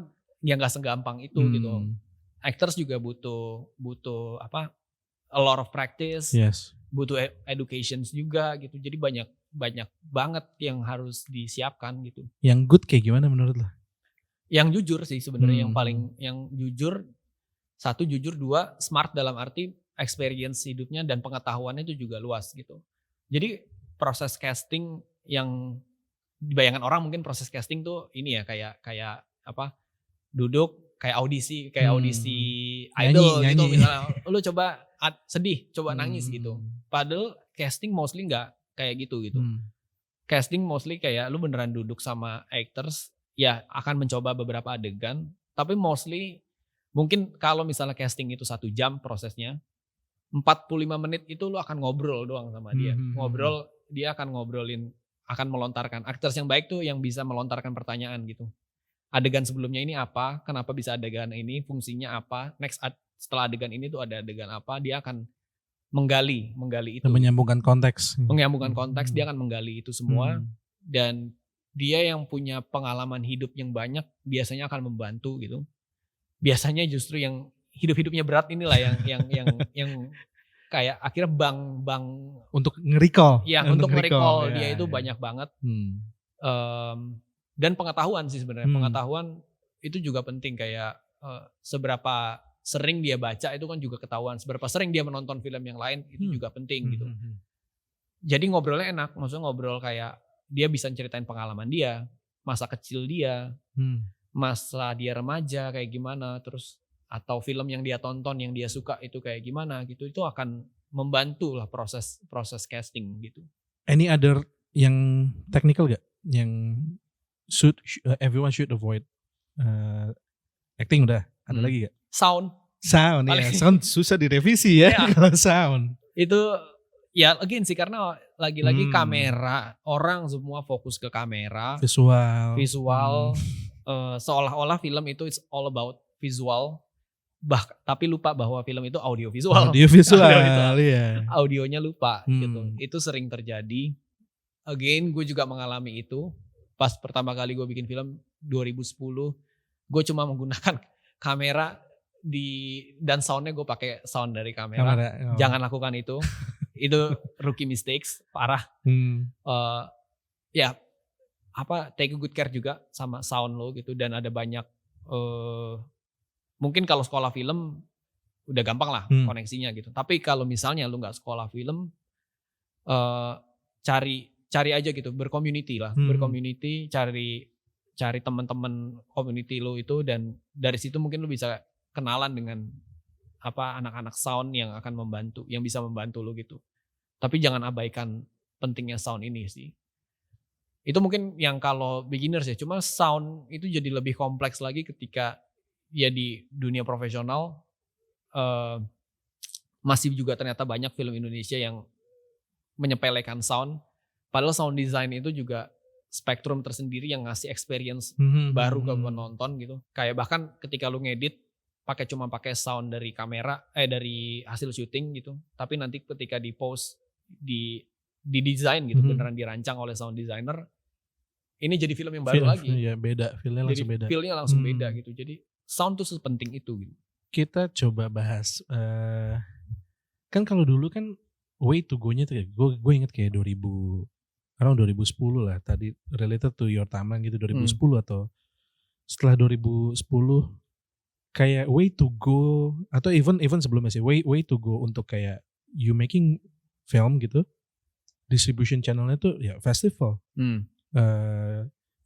ya nggak segampang itu gitu. Actors juga butuh apa? A lot of practice. Yes. Butuh education juga gitu. Jadi banyak banget yang harus disiapkan gitu. Yang good kayak gimana menurut lo? Yang jujur sih sebenarnya yang jujur. Satu jujur, dua smart dalam arti experience hidupnya dan pengetahuannya itu juga luas gitu. Jadi proses casting yang dibayangkan orang mungkin proses casting tuh ini ya kayak apa? Duduk kayak audisi idol nyanyi. gitu misalnya. Lu coba sedih, coba nangis gitu. Padahal casting mostly enggak kayak gitu. Casting mostly kayak lu beneran duduk sama actors ya akan mencoba beberapa adegan, tapi mostly mungkin kalau misalnya casting itu 1 jam prosesnya, 45 menit itu lu akan ngobrol doang sama dia. Ngobrol, dia akan akan melontarkan. Actors yang baik tuh yang bisa melontarkan pertanyaan gitu. Adegan sebelumnya ini apa? Kenapa bisa adegan ini? Fungsinya apa? Next setelah adegan ini tuh ada adegan apa? Dia akan menggali itu. Dan menyambungkan konteks. Menyambungkan konteks, dia akan menggali itu semua. Dan dia yang punya pengalaman hidup yang banyak biasanya akan membantu gitu. Biasanya justru yang hidup-hidupnya berat inilah yang kayak akhirnya bang untuk nge-recall. Ya, untuk nge-recall dia itu ya. banyak banget. Dan pengetahuan sih sebenarnya. Pengetahuan itu juga penting kayak seberapa sering dia baca itu kan juga ketahuan. Seberapa sering dia menonton film yang lain itu juga penting gitu. Jadi ngobrolnya enak, maksudnya ngobrol kayak dia bisa ceritain pengalaman dia, masa kecil dia, masa dia remaja kayak gimana, terus atau film yang dia tonton yang dia suka itu kayak gimana gitu, itu akan membantu lah proses casting gitu. Any other yang technical gak? Yang everyone should avoid? Acting udah, ada lagi gak? Sound ya, sound susah direvisi ya kalau sound. Itu ya again sih karena lagi-lagi kamera, orang semua fokus ke kamera, visual. Seolah-olah film itu it's all about visual, tapi lupa bahwa film itu audiovisual. Iya. Audionya lupa gitu. Itu sering terjadi. Again, gue juga mengalami itu. Pas pertama kali gue bikin film 2010, gue cuma menggunakan kamera dan soundnya gue pakai sound dari kamera. Jangan lakukan itu. Itu rookie mistakes, parah. Ya. Take a good care juga sama sound lo gitu, dan ada banyak mungkin kalau sekolah film udah gampang lah koneksinya gitu. Tapi kalau misalnya lu nggak sekolah film, cari aja gitu, bercommunity lah, bercommunity, cari teman-teman community lo itu, dan dari situ mungkin lu bisa kenalan dengan anak-anak sound yang akan membantu, yang bisa membantu lo gitu. Tapi jangan abaikan pentingnya sound ini sih. Itu mungkin yang kalau beginners ya, cuma sound itu jadi lebih kompleks lagi ketika ya di dunia profesional masih juga ternyata banyak film Indonesia yang menyepelekan sound, padahal sound design itu juga spektrum tersendiri yang ngasih experience baru ke penonton gitu. Kayak bahkan ketika lu ngedit cuma pakai sound dari kamera, dari hasil syuting gitu, tapi nanti ketika di post di desain gitu, beneran dirancang oleh sound designer, ini jadi film yang baru lagi. Iya, beda, feelnya langsung beda. Feelnya langsung beda gitu. Jadi sound tuh sepenting itu gitu. Kita coba bahas, kan kalau dulu kan way to go-nya tuh, gue inget kayak 2010 lah, tadi related to your timeline gitu, 2010 atau setelah 2010, kayak way to go, atau even sebelumnya sih, way to go untuk kayak you making film gitu, distribution channelnya tuh ya festival.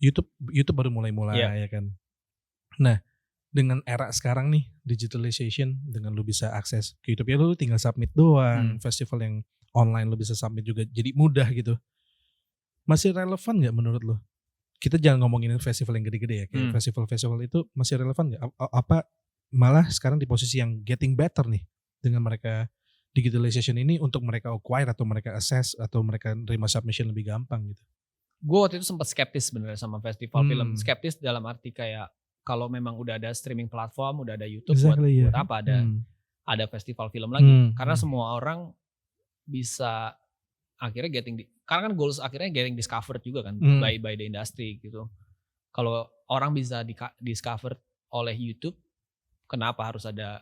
YouTube baru mulai ya kan. Nah, dengan era sekarang nih digitalization, dengan lu bisa akses ke YouTube ya lu tinggal submit doang, festival yang online lu bisa submit juga jadi mudah gitu. Masih relevan nggak menurut lu? Kita jangan ngomongin festival yang gede-gede ya, kayak festival-festival itu masih relevan nggak? Apa malah sekarang di posisi yang getting better nih dengan mereka digitalization ini untuk mereka acquire atau mereka access atau mereka terima submission lebih gampang gitu? Gue waktu itu sempat skeptis sebenarnya sama festival film. Skeptis dalam arti kayak kalau memang udah ada streaming platform, udah ada YouTube, buat apa ada festival film lagi? Karena semua orang bisa akhirnya karena kan goals akhirnya getting discovered juga kan by the industry gitu. Kalau orang bisa discovered oleh YouTube, kenapa harus ada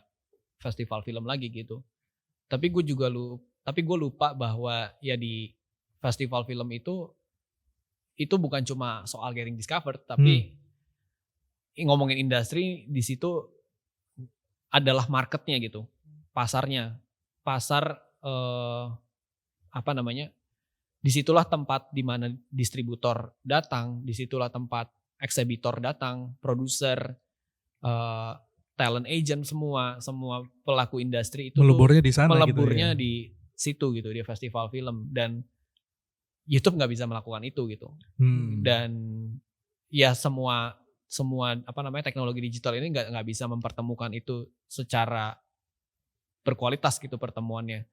festival film lagi gitu? Tapi gue lupa bahwa ya di festival film itu bukan cuma soal getting discovered, tapi ngomongin industri di situ adalah marketnya gitu, pasarnya, disitulah tempat di mana distributor datang, disitulah tempat eksebitor datang, produser, talent agent, semua pelaku industri itu meleburnya di sana meleburnya gitu ya. di situ gitu, di festival film. Dan YouTube nggak bisa melakukan itu gitu. Dan ya semua teknologi digital ini nggak bisa mempertemukan itu secara berkualitas gitu pertemuannya.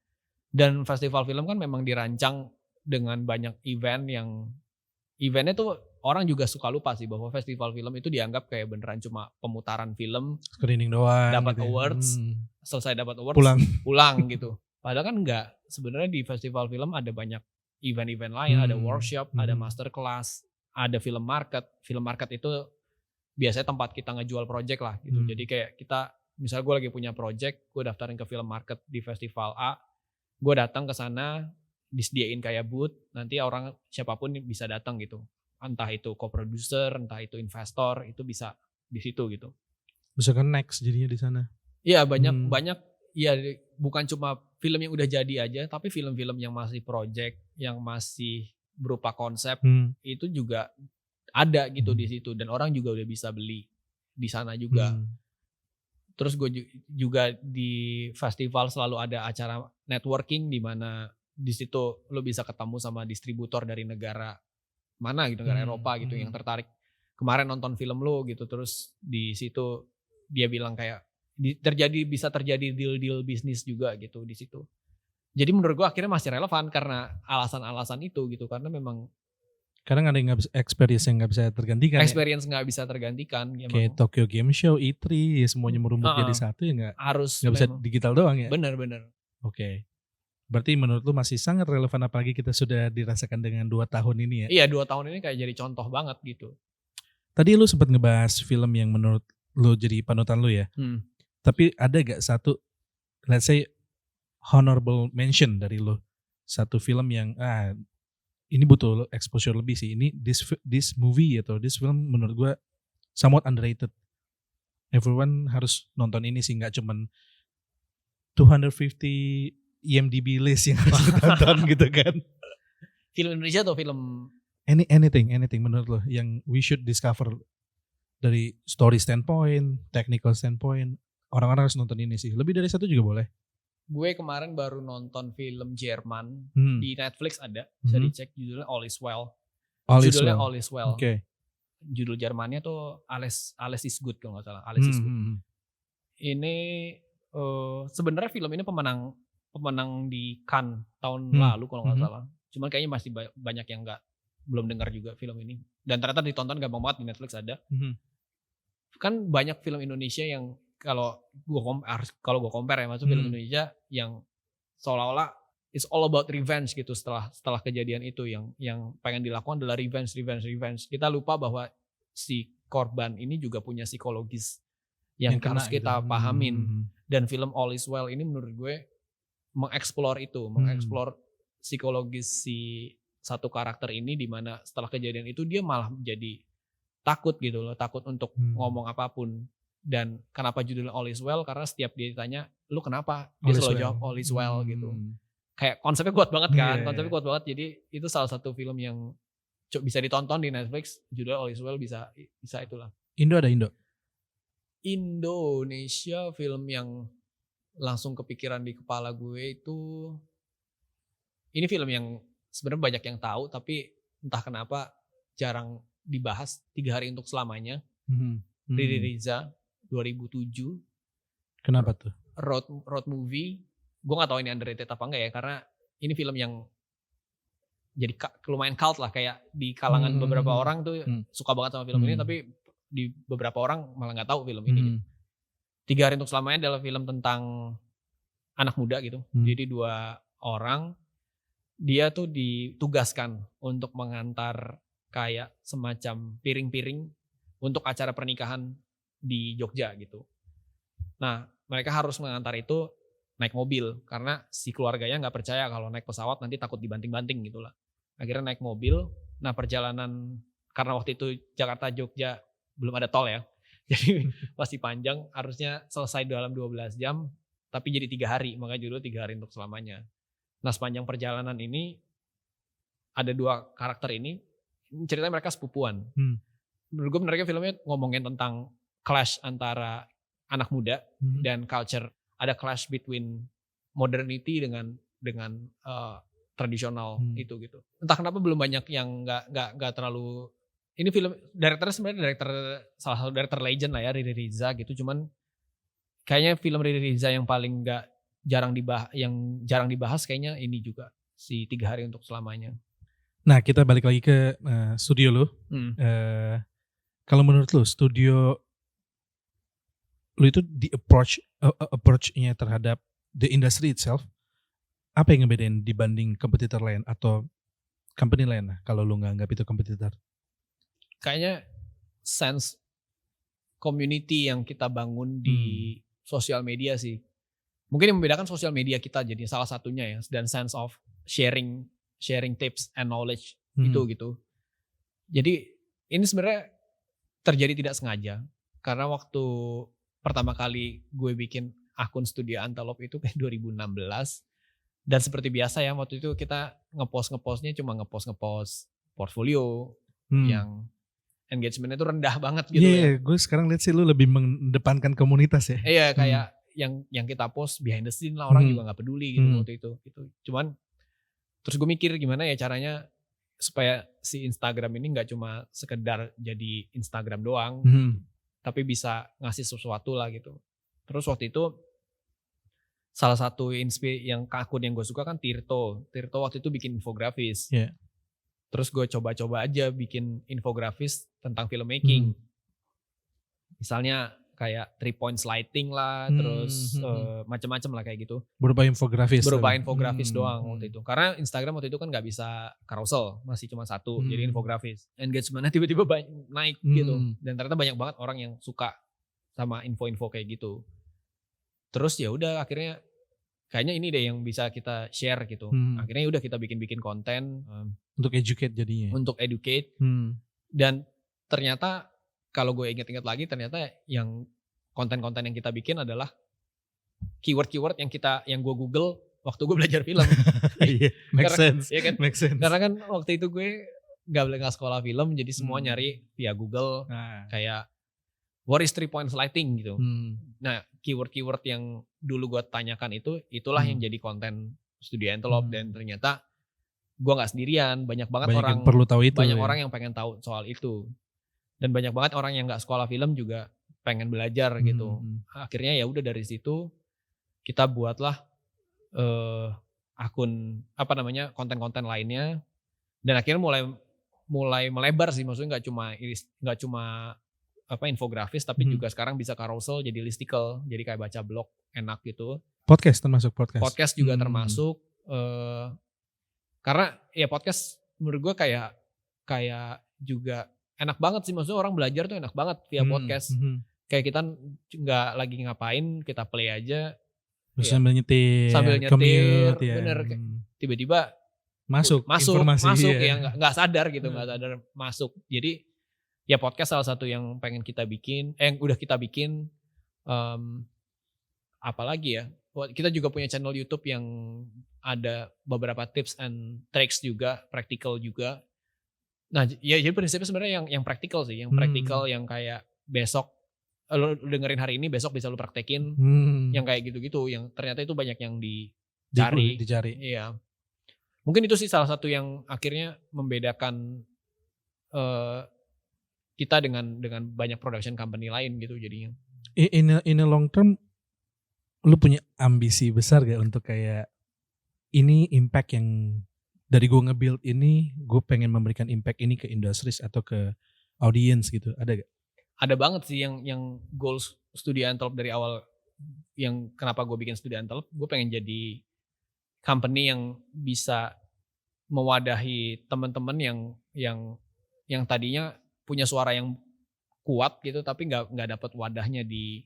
Dan festival film kan memang dirancang dengan banyak eventnya tuh orang juga suka lupa sih bahwa festival film itu dianggap kayak beneran cuma pemutaran film, screening doang, dapat gitu awards, selesai dapat awards pulang gitu. Padahal kan enggak, sebenarnya di festival film ada banyak event-event lain, ada workshop, ada masterclass, ada film market. Film market itu biasanya tempat kita ngejual project lah gitu. Jadi kayak kita, misalnya gue lagi punya project, gue daftarin ke film market di festival A, gue datang ke sana, disediain kayak booth, nanti orang siapapun bisa datang gitu. Entah itu co-producer, entah itu investor, itu bisa di situ gitu. Bisa kan next jadinya di sana. Iya, banyak ya, bukan cuma film yang udah jadi aja, tapi film-film yang masih project, yang masih berupa konsep, itu juga ada gitu di situ, dan orang juga udah bisa beli di sana juga. Terus gue juga di festival selalu ada acara networking di mana di situ lo bisa ketemu sama distributor dari negara mana gitu, negara Eropa gitu, yang tertarik kemarin nonton film lo gitu. Terus di situ dia bilang kayak bisa terjadi deal bisnis juga gitu di situ. Jadi menurut gue akhirnya masih relevan karena alasan-alasan itu gitu, karena memang kadang ada yang experience yang nggak bisa tergantikan. Experience nggak bisa tergantikan. Ya kayak memang. Tokyo Game Show, E3, ya semuanya merumput jadi satu ya nggak bisa digital doang ya. Bener. Oke. Berarti menurut lu masih sangat relevan, apalagi kita sudah dirasakan dengan 2 tahun ini ya. Iya, 2 tahun ini kayak jadi contoh banget gitu. Tadi lu sempat ngebahas film yang menurut lu jadi panutan lu ya. Tapi ada gak satu, let's say honorable mention dari lu, satu film yang ini butuh exposure lebih sih, ini this movie atau this film menurut gue somewhat underrated, everyone harus nonton ini sih, gak cuman 250 IMDb list yang harus ditonton gitu kan. Film Indonesia atau film anything menurut lo yang we should discover dari story standpoint, technical standpoint, orang-orang harus nonton ini sih. Lebih dari satu juga boleh. Gue kemarin baru nonton film Jerman di Netflix, ada, bisa dicek, judulnya All Is Well. All Is Well. Okay. Judul Jermannya tuh Alles is Good kalau nggak salah. Alles is Good. Ini sebenarnya film ini pemenang di Cannes tahun lalu kalau nggak salah. Cuman kayaknya masih banyak yang belum dengar juga film ini. Dan ternyata ditonton gampang banget, di Netflix ada. Kan banyak film Indonesia yang kalau gue compare ya, maksud film Indonesia yang seolah-olah it's all about revenge gitu. Setelah kejadian itu yang pengen dilakukan adalah revenge. Kita lupa bahwa si korban ini juga punya psikologis yang harus kita pahamin. Dan film All Is Well ini menurut gue mengeksplor psikologis si satu karakter ini, di mana setelah kejadian itu dia malah jadi takut gitu loh, takut untuk ngomong apapun. Dan kenapa judulnya All Is Well? Karena setiap dia ditanya, lu kenapa? Dia selalu jawab All Is Well gitu. Kayak konsepnya kuat banget kan, konsepnya kuat banget. Jadi itu salah satu film yang bisa ditonton di Netflix, judulnya All Is Well, bisa itulah. Indo ada Indo? Indonesia film yang langsung kepikiran di kepala gue itu, ini film yang sebenarnya banyak yang tahu tapi entah kenapa jarang dibahas, 3 Hari Untuk Selamanya. Riri Riza 2007. Kenapa tuh? Road movie. Gue gak tahu ini underrated apa enggak ya, karena ini film yang jadi lumayan cult lah, kayak di kalangan beberapa orang tuh suka banget sama film ini, tapi di beberapa orang malah nggak tahu film ini. Gitu. 3 Hari Untuk Selamanya adalah film tentang anak muda gitu. Jadi 2 orang, dia tuh ditugaskan untuk mengantar kayak semacam piring-piring untuk acara pernikahan di Jogja gitu. Nah, mereka harus mengantar itu naik mobil karena si keluarganya nggak percaya kalau naik pesawat nanti takut dibanting-banting gitu lah. Akhirnya naik mobil. Nah, perjalanan karena waktu itu Jakarta Jogja belum ada tol ya. Jadi masih panjang, harusnya selesai dalam 12 jam tapi jadi 3 hari, makanya judul 3 Hari Untuk Selamanya. Nah, sepanjang perjalanan ini ada 2 karakter ini ceritanya mereka sepupuan. Menurut gue menarik filmnya ngomongin tentang clash antara anak muda dan culture. Ada clash between modernity dengan tradisional itu gitu. Entah kenapa belum banyak yang nggak terlalu. Ini film directornya sebenarnya salah satu director legend lah ya, Riri Riza gitu. Cuman kayaknya film Riri Riza yang paling jarang dibahas kayaknya ini juga, si 3 Hari Untuk Selamanya. Nah, kita balik lagi ke studio lu. Kalau menurut lu studio lu itu di approach-nya terhadap the industry itself, apa yang ngebedain dibanding kompetitor lain atau company lain lah kalau lu nggak anggap itu kompetitor? Kayaknya sense community yang kita bangun di sosial media sih. Mungkin yang membedakan sosial media kita jadi salah satunya ya, dan sense of sharing tips and knowledge itu gitu. Jadi ini sebenarnya terjadi tidak sengaja karena waktu pertama kali gue bikin akun Studio Antelope itu kayak 2016. Dan seperti biasa ya, waktu itu kita ngepostnya cuma ngepost portfolio yang engagementnya itu rendah banget gitu ya. Iya, gue sekarang lihat sih lu lebih mengedepankan komunitas ya. Iya, kayak yang kita post behind the scene lah, orang juga nggak peduli gitu waktu itu. Cuman terus gue mikir gimana ya caranya supaya si Instagram ini nggak cuma sekedar jadi Instagram doang, tapi bisa ngasih sesuatu lah gitu. Terus waktu itu salah satu akun yang gue suka kan Tirto waktu itu bikin infografis. Terus gue coba-coba aja bikin infografis tentang filmmaking. Misalnya kayak 3 points lighting lah, terus macam-macam lah kayak gitu. Berupa infografis doang waktu itu. Karena Instagram waktu itu kan nggak bisa carousel, masih cuma 1, jadi infografis. Engagementnya tiba-tiba naik gitu. Dan ternyata banyak banget orang yang suka sama info-info kayak gitu. Terus ya udah akhirnya kayaknya ini deh yang bisa kita share gitu. Akhirnya udah kita bikin konten untuk educate jadinya. Untuk educate. Dan ternyata kalau gue ingat-ingat lagi, ternyata yang konten-konten yang kita bikin adalah keyword-keyword yang gue Google waktu gue belajar film. Make sense. Ya kan? Make sense. Karena kan waktu itu gue nggak sekolah film, jadi semua nyari via Google. Kayak what is 3 points lighting gitu. Nah, keyword-keyword yang dulu gue tanyakan itulah yang jadi konten Studio Antelope. Dan ternyata gue nggak sendirian, banyak banget orang yang perlu tahu itu. Banyak orang yang pengen tahu soal itu. Dan banyak banget orang yang nggak sekolah film juga pengen belajar gitu. Akhirnya ya udah dari situ kita buatlah akun konten-konten lainnya. Dan akhirnya mulai melebar sih, maksudnya nggak cuma infografis, tapi juga sekarang bisa carousel jadi listicle, jadi kayak baca blog enak gitu. Podcast termasuk podcast. Podcast juga termasuk karena ya podcast menurut gue kayak juga enak banget sih, maksudnya orang belajar tuh enak banget via podcast. Kayak kita nggak lagi ngapain, kita play aja. Sambil nyetir, commute, ya. Bener. Tiba-tiba masuk informasi ya nggak sadar gitu, nggak sadar masuk. Jadi ya podcast salah satu yang pengen kita bikin, yang udah kita bikin. Apalagi ya, kita juga punya channel YouTube yang ada beberapa tips and tricks juga, practical juga. Nah, ya jadi prinsipnya sebenarnya yang praktikal sih, yang praktikal yang kayak besok lo dengerin hari ini besok bisa lo praktekin, yang kayak gitu-gitu, yang ternyata itu banyak yang dicari. Iya. Mungkin itu sih salah satu yang akhirnya membedakan kita dengan banyak production company lain gitu jadinya. In a long term, lu punya ambisi besar gak untuk kayak ini impact yang dari gue nge-build ini, gue pengen memberikan impact ini ke industries atau ke audience gitu, ada gak? Ada banget sih yang goals Studio Antelope dari awal, yang kenapa gue bikin Studio Antelope, gue pengen jadi company yang bisa mewadahi teman-teman yang tadinya punya suara yang kuat gitu, tapi nggak dapat wadahnya di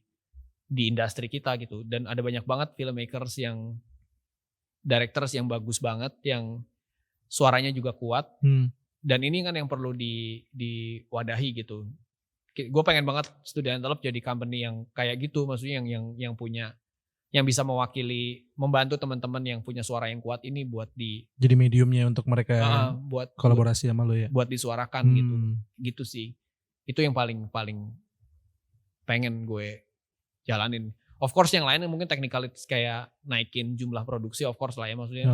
industri kita gitu. Dan ada banyak banget filmmakers yang directors yang bagus banget, yang suaranya juga kuat. Dan ini kan yang perlu diwadahi gitu. Gue pengen banget Studio Antelope jadi company yang kayak gitu, maksudnya yang punya, yang bisa mewakili, membantu teman-teman yang punya suara yang kuat ini buat jadi mediumnya untuk mereka buat kolaborasi sama lo ya, buat disuarakan gitu sih. Itu yang paling pengen gue jalanin. Of course yang lainnya mungkin technicalities kayak naikin jumlah produksi, of course lah ya, maksudnya.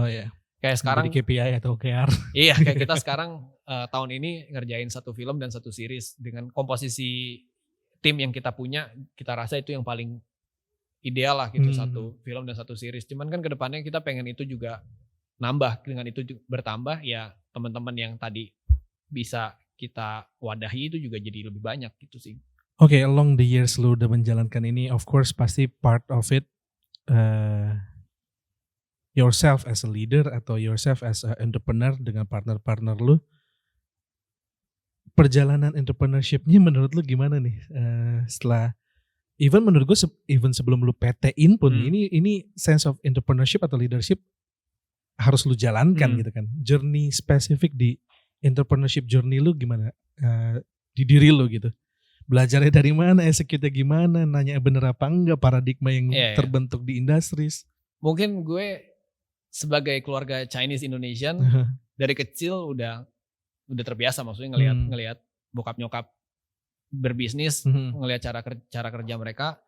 Kayak sekarang jadi KPI atau OKR. Iya, kayak kita sekarang tahun ini ngerjain 1 film dan 1 series dengan komposisi tim yang kita punya, kita rasa itu yang paling ideal lah gitu, 1 film dan 1 series. Cuman kan kedepannya kita pengen itu juga nambah, dengan itu bertambah ya teman-teman yang tadi bisa kita wadahi itu juga jadi lebih banyak gitu sih. Oke, along the years lu udah menjalankan ini, of course pasti part of it yourself as a leader atau yourself as a entrepreneur dengan partner-partner lu. Perjalanan entrepreneurship-nya menurut lu gimana nih? Setelah even menurut gue even sebelum lu PT-in pun ini sense of entrepreneurship atau leadership harus lu jalankan gitu kan. Journey spesifik di entrepreneurship journey lu gimana? Di diri lu gitu. Belajarnya dari mana, execute-nya gimana, nanya bener apa enggak, paradigma yang terbentuk di industries. Mungkin gue sebagai keluarga Chinese Indonesian dari kecil udah terbiasa, maksudnya ngelihat bokap nyokap berbisnis, ngelihat cara kerja mereka,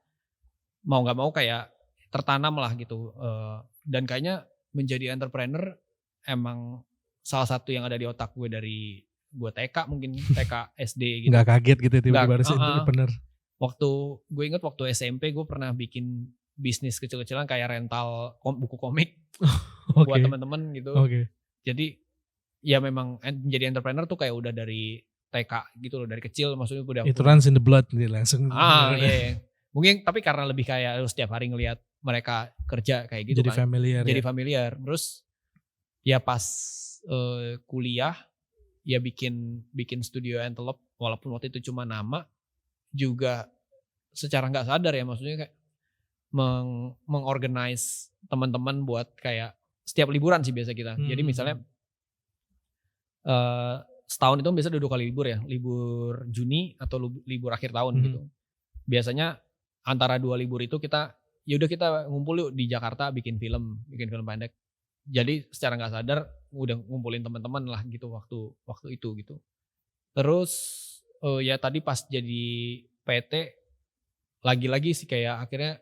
mau nggak mau kayak tertanam lah gitu. Dan kayaknya menjadi entrepreneur emang salah satu yang ada di otak gue dari gue TK, mungkin TK SD gitu. Nggak kaget gitu tiba-tiba harus entrepreneur. Gue inget waktu SMP gue pernah bikin bisnis kecil-kecilan kayak rental buku komik buat teman-teman gitu. Jadi ya memang menjadi entrepreneur tuh kayak udah dari TK gitu loh, dari kecil, maksudnya udah itu runs in the blood nih langsung. Iya. Mungkin tapi karena lebih kayak setiap hari ngelihat mereka kerja kayak gitu, jadi kan. Jadi familiar. familiar. Terus ya pas kuliah ya bikin Studio Antelope, walaupun waktu itu cuma nama, juga secara nggak sadar ya, maksudnya kayak mengorganize teman-teman buat kayak setiap liburan sih biasa kita. Jadi misalnya setahun itu biasa 2 kali libur ya, libur Juni atau libur akhir tahun gitu. Biasanya antara 2 libur itu kita ngumpul yuk di Jakarta bikin film pendek. Jadi secara nggak sadar udah ngumpulin teman-teman lah gitu waktu itu gitu. Terus ya tadi pas jadi PT lagi-lagi sih kayak akhirnya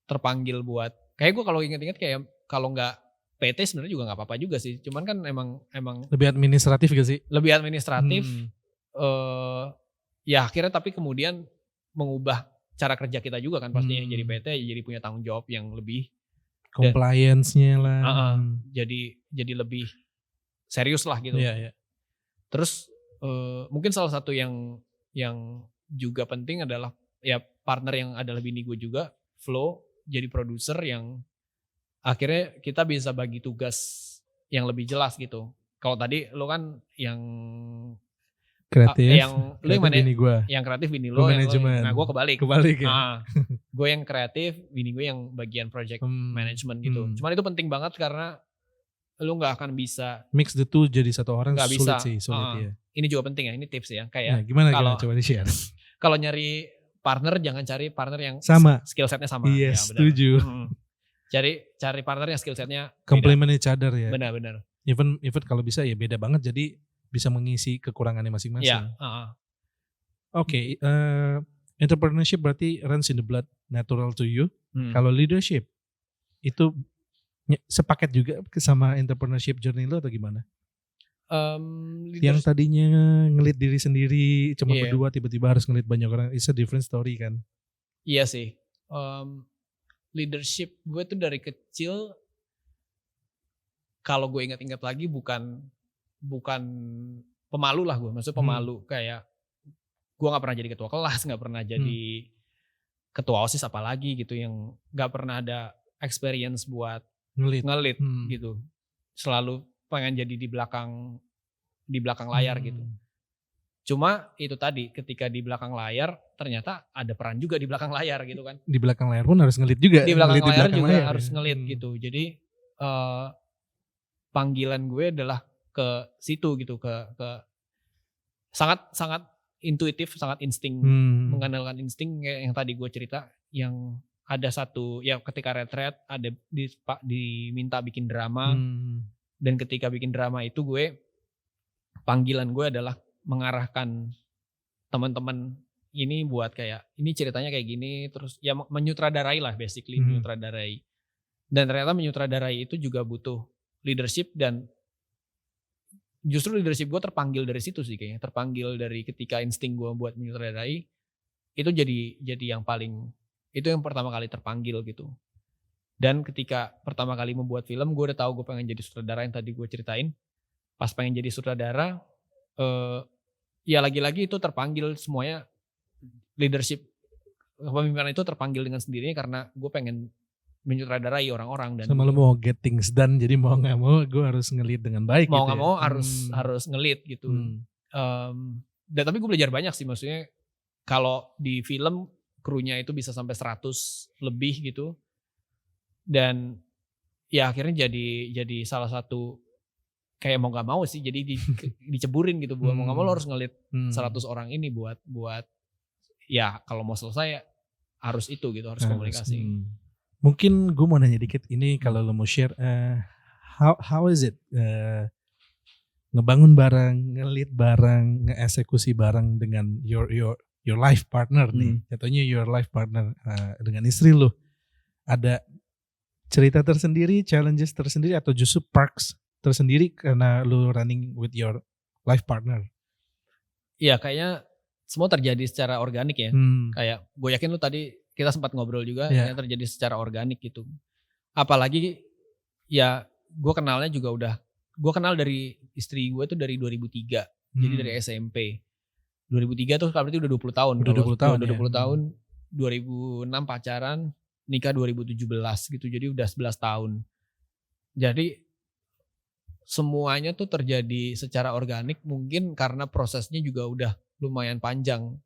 terpanggil buat, kayak gue kalau inget-inget kayak kalau nggak PT sebenarnya juga nggak apa-apa juga sih. Cuman kan emang lebih administratif gak sih? Lebih administratif. Ya akhirnya tapi kemudian mengubah cara kerja kita juga kan pastinya. Jadi PT jadi punya tanggung jawab yang lebih, compliance-nya lah. Jadi lebih serius lah gitu. Iya. Terus mungkin salah satu yang juga penting adalah ya partner yang adalah bini gue juga, Flo, jadi produser yang akhirnya kita bisa bagi tugas yang lebih jelas gitu. Kalau tadi lo kan yang kreatif, lu yang mana? Bini gue. Yang kreatif bini lo, manajemen. Nah gue kebalik ya. Gue yang kreatif, bini gue yang bagian project management gitu. Cuman itu penting banget karena lu nggak akan bisa mix the two jadi satu orang, gak sulit bisa. Ya. Ini juga penting ya, ini tips ya. Kayak gimana coba di-share. Kalau nyari partner jangan cari partner yang sama, skill setnya sama. Yes, ya, setuju. Cari partner yang skill setnya complement each other ya. Benar. Even kalau bisa ya beda banget, jadi bisa mengisi kekurangannya masing-masing. Ya. Oke, entrepreneurship berarti runs in the blood, natural to you. Kalau leadership itu sepaket juga sama entrepreneurship journey lo atau gimana? Yang tadinya ngelit diri sendiri cuma berdua, tiba-tiba harus ngelit banyak orang, it's a different story kan? Iya sih. Leadership gue tuh dari kecil, kalau gue ingat-ingat lagi bukan pemalu lah gue, maksudnya pemalu kayak gue nggak pernah jadi ketua kelas, nggak pernah jadi ketua OSIS apalagi gitu, yang nggak pernah ada experience buat ngelit gitu. Selalu pengen jadi di belakang layar gitu. Cuma itu tadi, ketika di belakang layar ternyata ada peran juga di belakang layar gitu kan. Di belakang layar pun harus ngelit juga. Di belakang layar juga harus ngelit gitu. Jadi panggilan gue adalah ke situ gitu, ke sangat intuitif, sangat insting, mengandalkan insting yang tadi gue cerita, yang ada satu ya ketika retret ada diminta bikin drama, dan ketika bikin drama itu panggilan gue adalah mengarahkan teman-teman ini buat kayak ini ceritanya kayak gini, terus ya menyutradarai lah basically, menyutradarai. Dan ternyata menyutradarai itu juga butuh leadership, dan justru leadership gue terpanggil dari situ sih kayaknya, terpanggil dari ketika insting gue buat menyutradarai itu jadi yang paling, itu yang pertama kali terpanggil gitu. Dan ketika pertama kali membuat film, gue udah tahu gue pengen jadi sutradara yang tadi gue ceritain. Pas pengen jadi sutradara, ya lagi-lagi itu terpanggil semuanya, leadership kepemimpinan itu terpanggil dengan sendirinya karena gue pengen menyutradarai orang-orang. Dan sama lu mau get things done, jadi mau gak mau gue harus nge-lead dengan baik mau gitu gak mau harus nge-lead gitu. Dan tapi gue belajar banyak sih, maksudnya kalau di film krunya itu bisa sampai 100 lebih gitu, dan ya akhirnya jadi salah satu kayak mau gak mau sih, jadi diceburin gitu, buat mau gak mau lo harus nge-lead 100 orang ini buat ya kalau mau selesai harus itu gitu, harus komunikasi. Mungkin gue mau nanya dikit ini, kalau lo mau share how is it ngebangun bareng, nge-lead bareng, nge-eksekusi bareng dengan your life partner nih. Contohnya your life partner dengan istri lo. Ada cerita tersendiri, challenges tersendiri, atau justru perks tersendiri karena lo running with your life partner? Iya, kayaknya semua terjadi secara organik ya. Kayak gue yakin lo tadi kita sempat ngobrol juga, yang terjadi secara organik gitu. Apalagi ya gue kenalnya juga gue kenal dari istri gue tuh dari 2003. Jadi dari SMP. 2003 tuh berarti udah 20 tahun. Udah 20 tahun. Udah 20 tahun. 2006 pacaran, nikah 2017 gitu. Jadi udah 11 tahun. Jadi semuanya tuh terjadi secara organik, mungkin karena prosesnya juga udah lumayan panjang.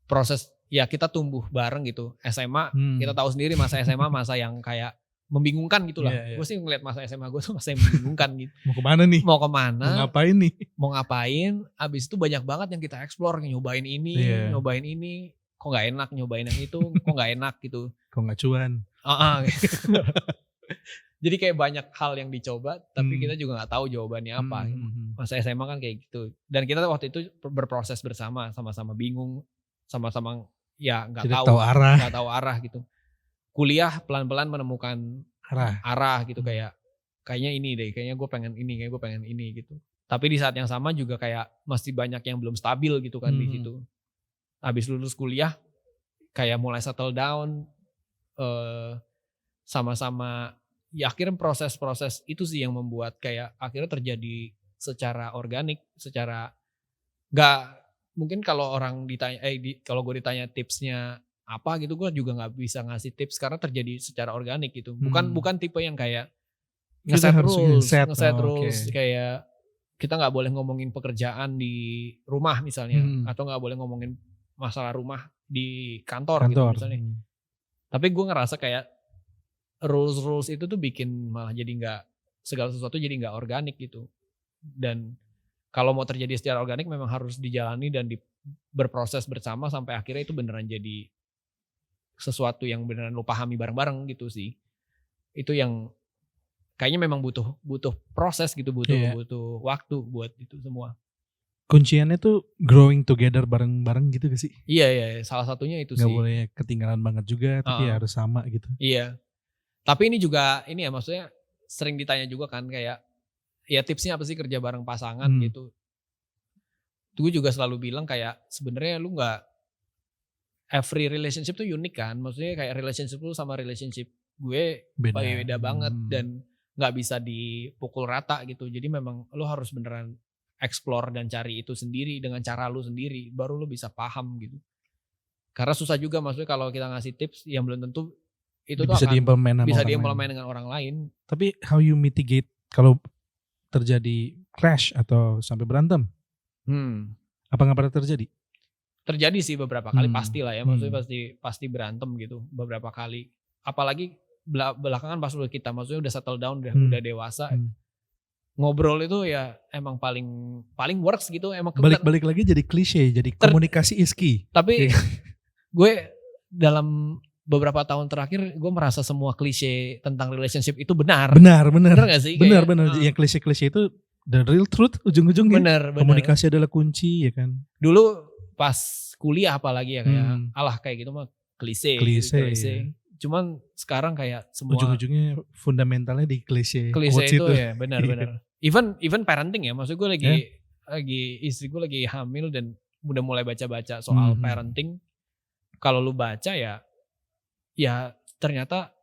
Proses ya kita tumbuh bareng gitu. SMA kita tahu sendiri, masa SMA masa yang kayak membingungkan gitu lah. Gue sih ngeliat masa SMA gue tuh masa yang membingungkan gitu. Mau kemana nih? Mau kemana? Mau ngapain nih? Mau ngapain? Abis itu banyak banget yang kita explore, nyobain ini, nyobain ini. Kok gak enak, nyobain yang itu, kok gak enak gitu. Kok gak cuan? Jadi kayak banyak hal yang dicoba, tapi kita juga gak tahu jawabannya apa. Masa SMA kan kayak gitu. Dan kita waktu itu berproses bersama, sama-sama bingung, sama-sama ya gak tahu arah gitu. Kuliah pelan-pelan menemukan arah gitu, kayaknya ini deh, kayaknya gue pengen ini, kayak gue pengen ini gitu. Tapi di saat yang sama juga kayak masih banyak yang belum stabil gitu kan di situ. Habis lulus kuliah kayak mulai settle down, sama-sama ya akhirnya proses-proses itu sih yang membuat kayak akhirnya terjadi secara organik, secara nggak mungkin kalau orang ditanya kalau gue ditanya tipsnya apa gitu, gue juga nggak bisa ngasih tips karena terjadi secara organik gitu. Bukan tipe yang kayak ngeset rules, kayak kita nggak boleh ngomongin pekerjaan di rumah misalnya, atau nggak boleh ngomongin masalah rumah di kantor. Gitu misalnya. Tapi gue ngerasa kayak rules itu tuh bikin malah jadi nggak, segala sesuatu jadi nggak organik gitu. Dan kalau mau terjadi secara organik memang harus dijalani dan berproses bersama sampai akhirnya itu beneran jadi sesuatu yang beneran lo pahami bareng-bareng gitu sih. Itu yang kayaknya memang butuh proses gitu, butuh waktu buat itu semua. kunciannya tuh growing together bareng-bareng gitu gak sih? Iya, salah satunya itu Gak sih. boleh ketinggalan banget juga, tapi harus sama gitu. Iya. Tapi ini juga ini ya, maksudnya sering ditanya juga kan kayak ya tipsnya apa sih kerja bareng pasangan gitu. Gue juga selalu bilang kayak sebenarnya lu nggak, every relationship tuh unik kan. Maksudnya kayak relationship lu sama relationship gue beda banget dan nggak bisa dipukul rata gitu. Jadi memang lu harus beneran explore dan cari itu sendiri dengan cara lu sendiri, baru lu bisa paham gitu. Karena susah juga maksudnya kalau kita ngasih tips yang belum tentu itu tuh bisa akan bisa diimplement diimplement dengan orang lain. Tapi how you mitigate kalau terjadi clash atau sampai berantem? Apa nggak pernah terjadi? Terjadi sih beberapa kali pasti lah ya, maksudnya pasti berantem gitu beberapa kali. Apalagi belakangan pas udah kita maksudnya udah settle down, udah dewasa. Ngobrol itu ya emang paling works gitu. Emang balik lagi jadi klise, jadi komunikasi is key. Tapi gue dalam beberapa tahun terakhir gue merasa semua klise tentang relationship itu benar. Benar gak sih? Benar. Yang klise-klise itu the real truth ujung-ujungnya. Benar. Komunikasi adalah kunci ya kan. Dulu pas kuliah apalagi ya kayak alah kayak gitu mah klise. Ya. Cuman sekarang kayak semua ujung-ujungnya fundamentalnya di klise itu ya benar. Even parenting ya, maksud gue lagi istri gue lagi hamil dan udah mulai baca-baca soal parenting. Kalau lu baca ya ternyata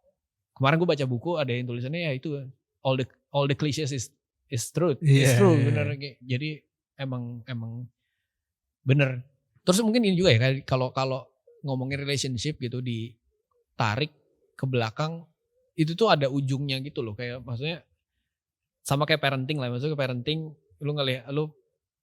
kemarin gue baca buku ada yang tulisannya ya itu all the cliches is truth. It's true bener. Jadi emang bener. Terus mungkin ini juga ya kalau ngomongin relationship gitu ditarik ke belakang itu tuh ada ujungnya gitu loh, kayak maksudnya sama kayak parenting lah, maksudnya parenting lu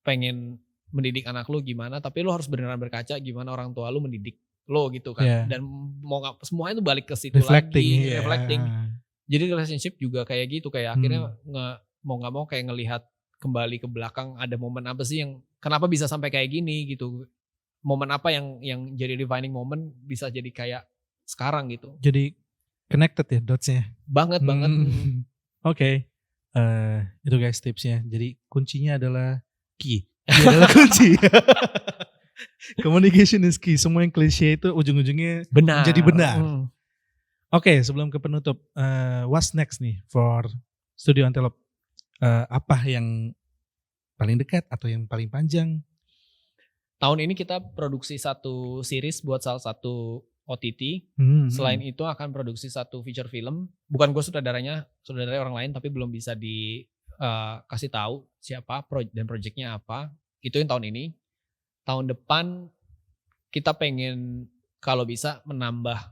pengen mendidik anak lu gimana, tapi lu harus beneran berkaca gimana orang tua lu mendidik lo gitu kan. Dan mau nggak semuanya itu balik ke situ reflecting. Jadi relationship juga kayak gitu, kayak akhirnya mau nggak mau kayak ngelihat kembali ke belakang ada momen apa sih yang kenapa bisa sampai kayak gini gitu. Momen apa yang jadi defining moment bisa jadi kayak sekarang gitu. Jadi connected ya dotsnya. Banget. Oke. Itu guys tipsnya. Jadi kuncinya adalah key. Adalah kunci. Communication is key. Semua yang klise itu ujung-ujungnya jadi benar. Oke, sebelum ke penutup, what's next nih for Studio Antelope? Apa yang paling dekat atau yang paling panjang? Tahun ini kita produksi satu series buat salah satu OTT. Selain itu akan produksi satu feature film. Bukan gue sutradaranya orang lain, tapi belum bisa dikasih tahu siapa dan projectnya apa. Itu yang tahun ini. Tahun depan kita pengen kalau bisa menambah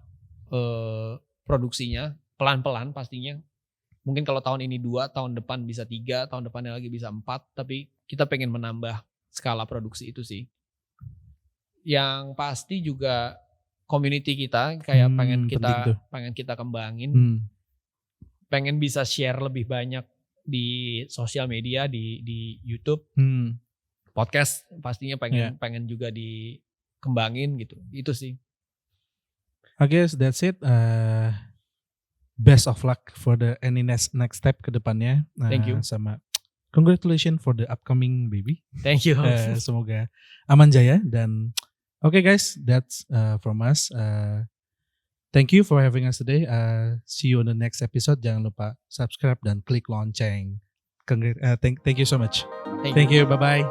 produksinya pelan-pelan pastinya. Mungkin kalau tahun ini 2, tahun depan bisa 3, tahun depannya lagi bisa 4. Tapi kita pengen menambah skala produksi itu sih. Yang pasti juga community kita kayak pengen kita kembangin. Pengen bisa share lebih banyak di sosial media, di YouTube. Podcast pastinya pengen juga dikembangin gitu. Itu sih. I guess that's it. Best of luck for the any next step ke depannya. Thank you. Sama congratulations for the upcoming baby. Thank you. Semoga aman jaya dan okay guys, that's from us. Thank you for having us today. See you on the next episode. Jangan lupa subscribe dan klik lonceng. Thank you so much. Thank you. Bye bye.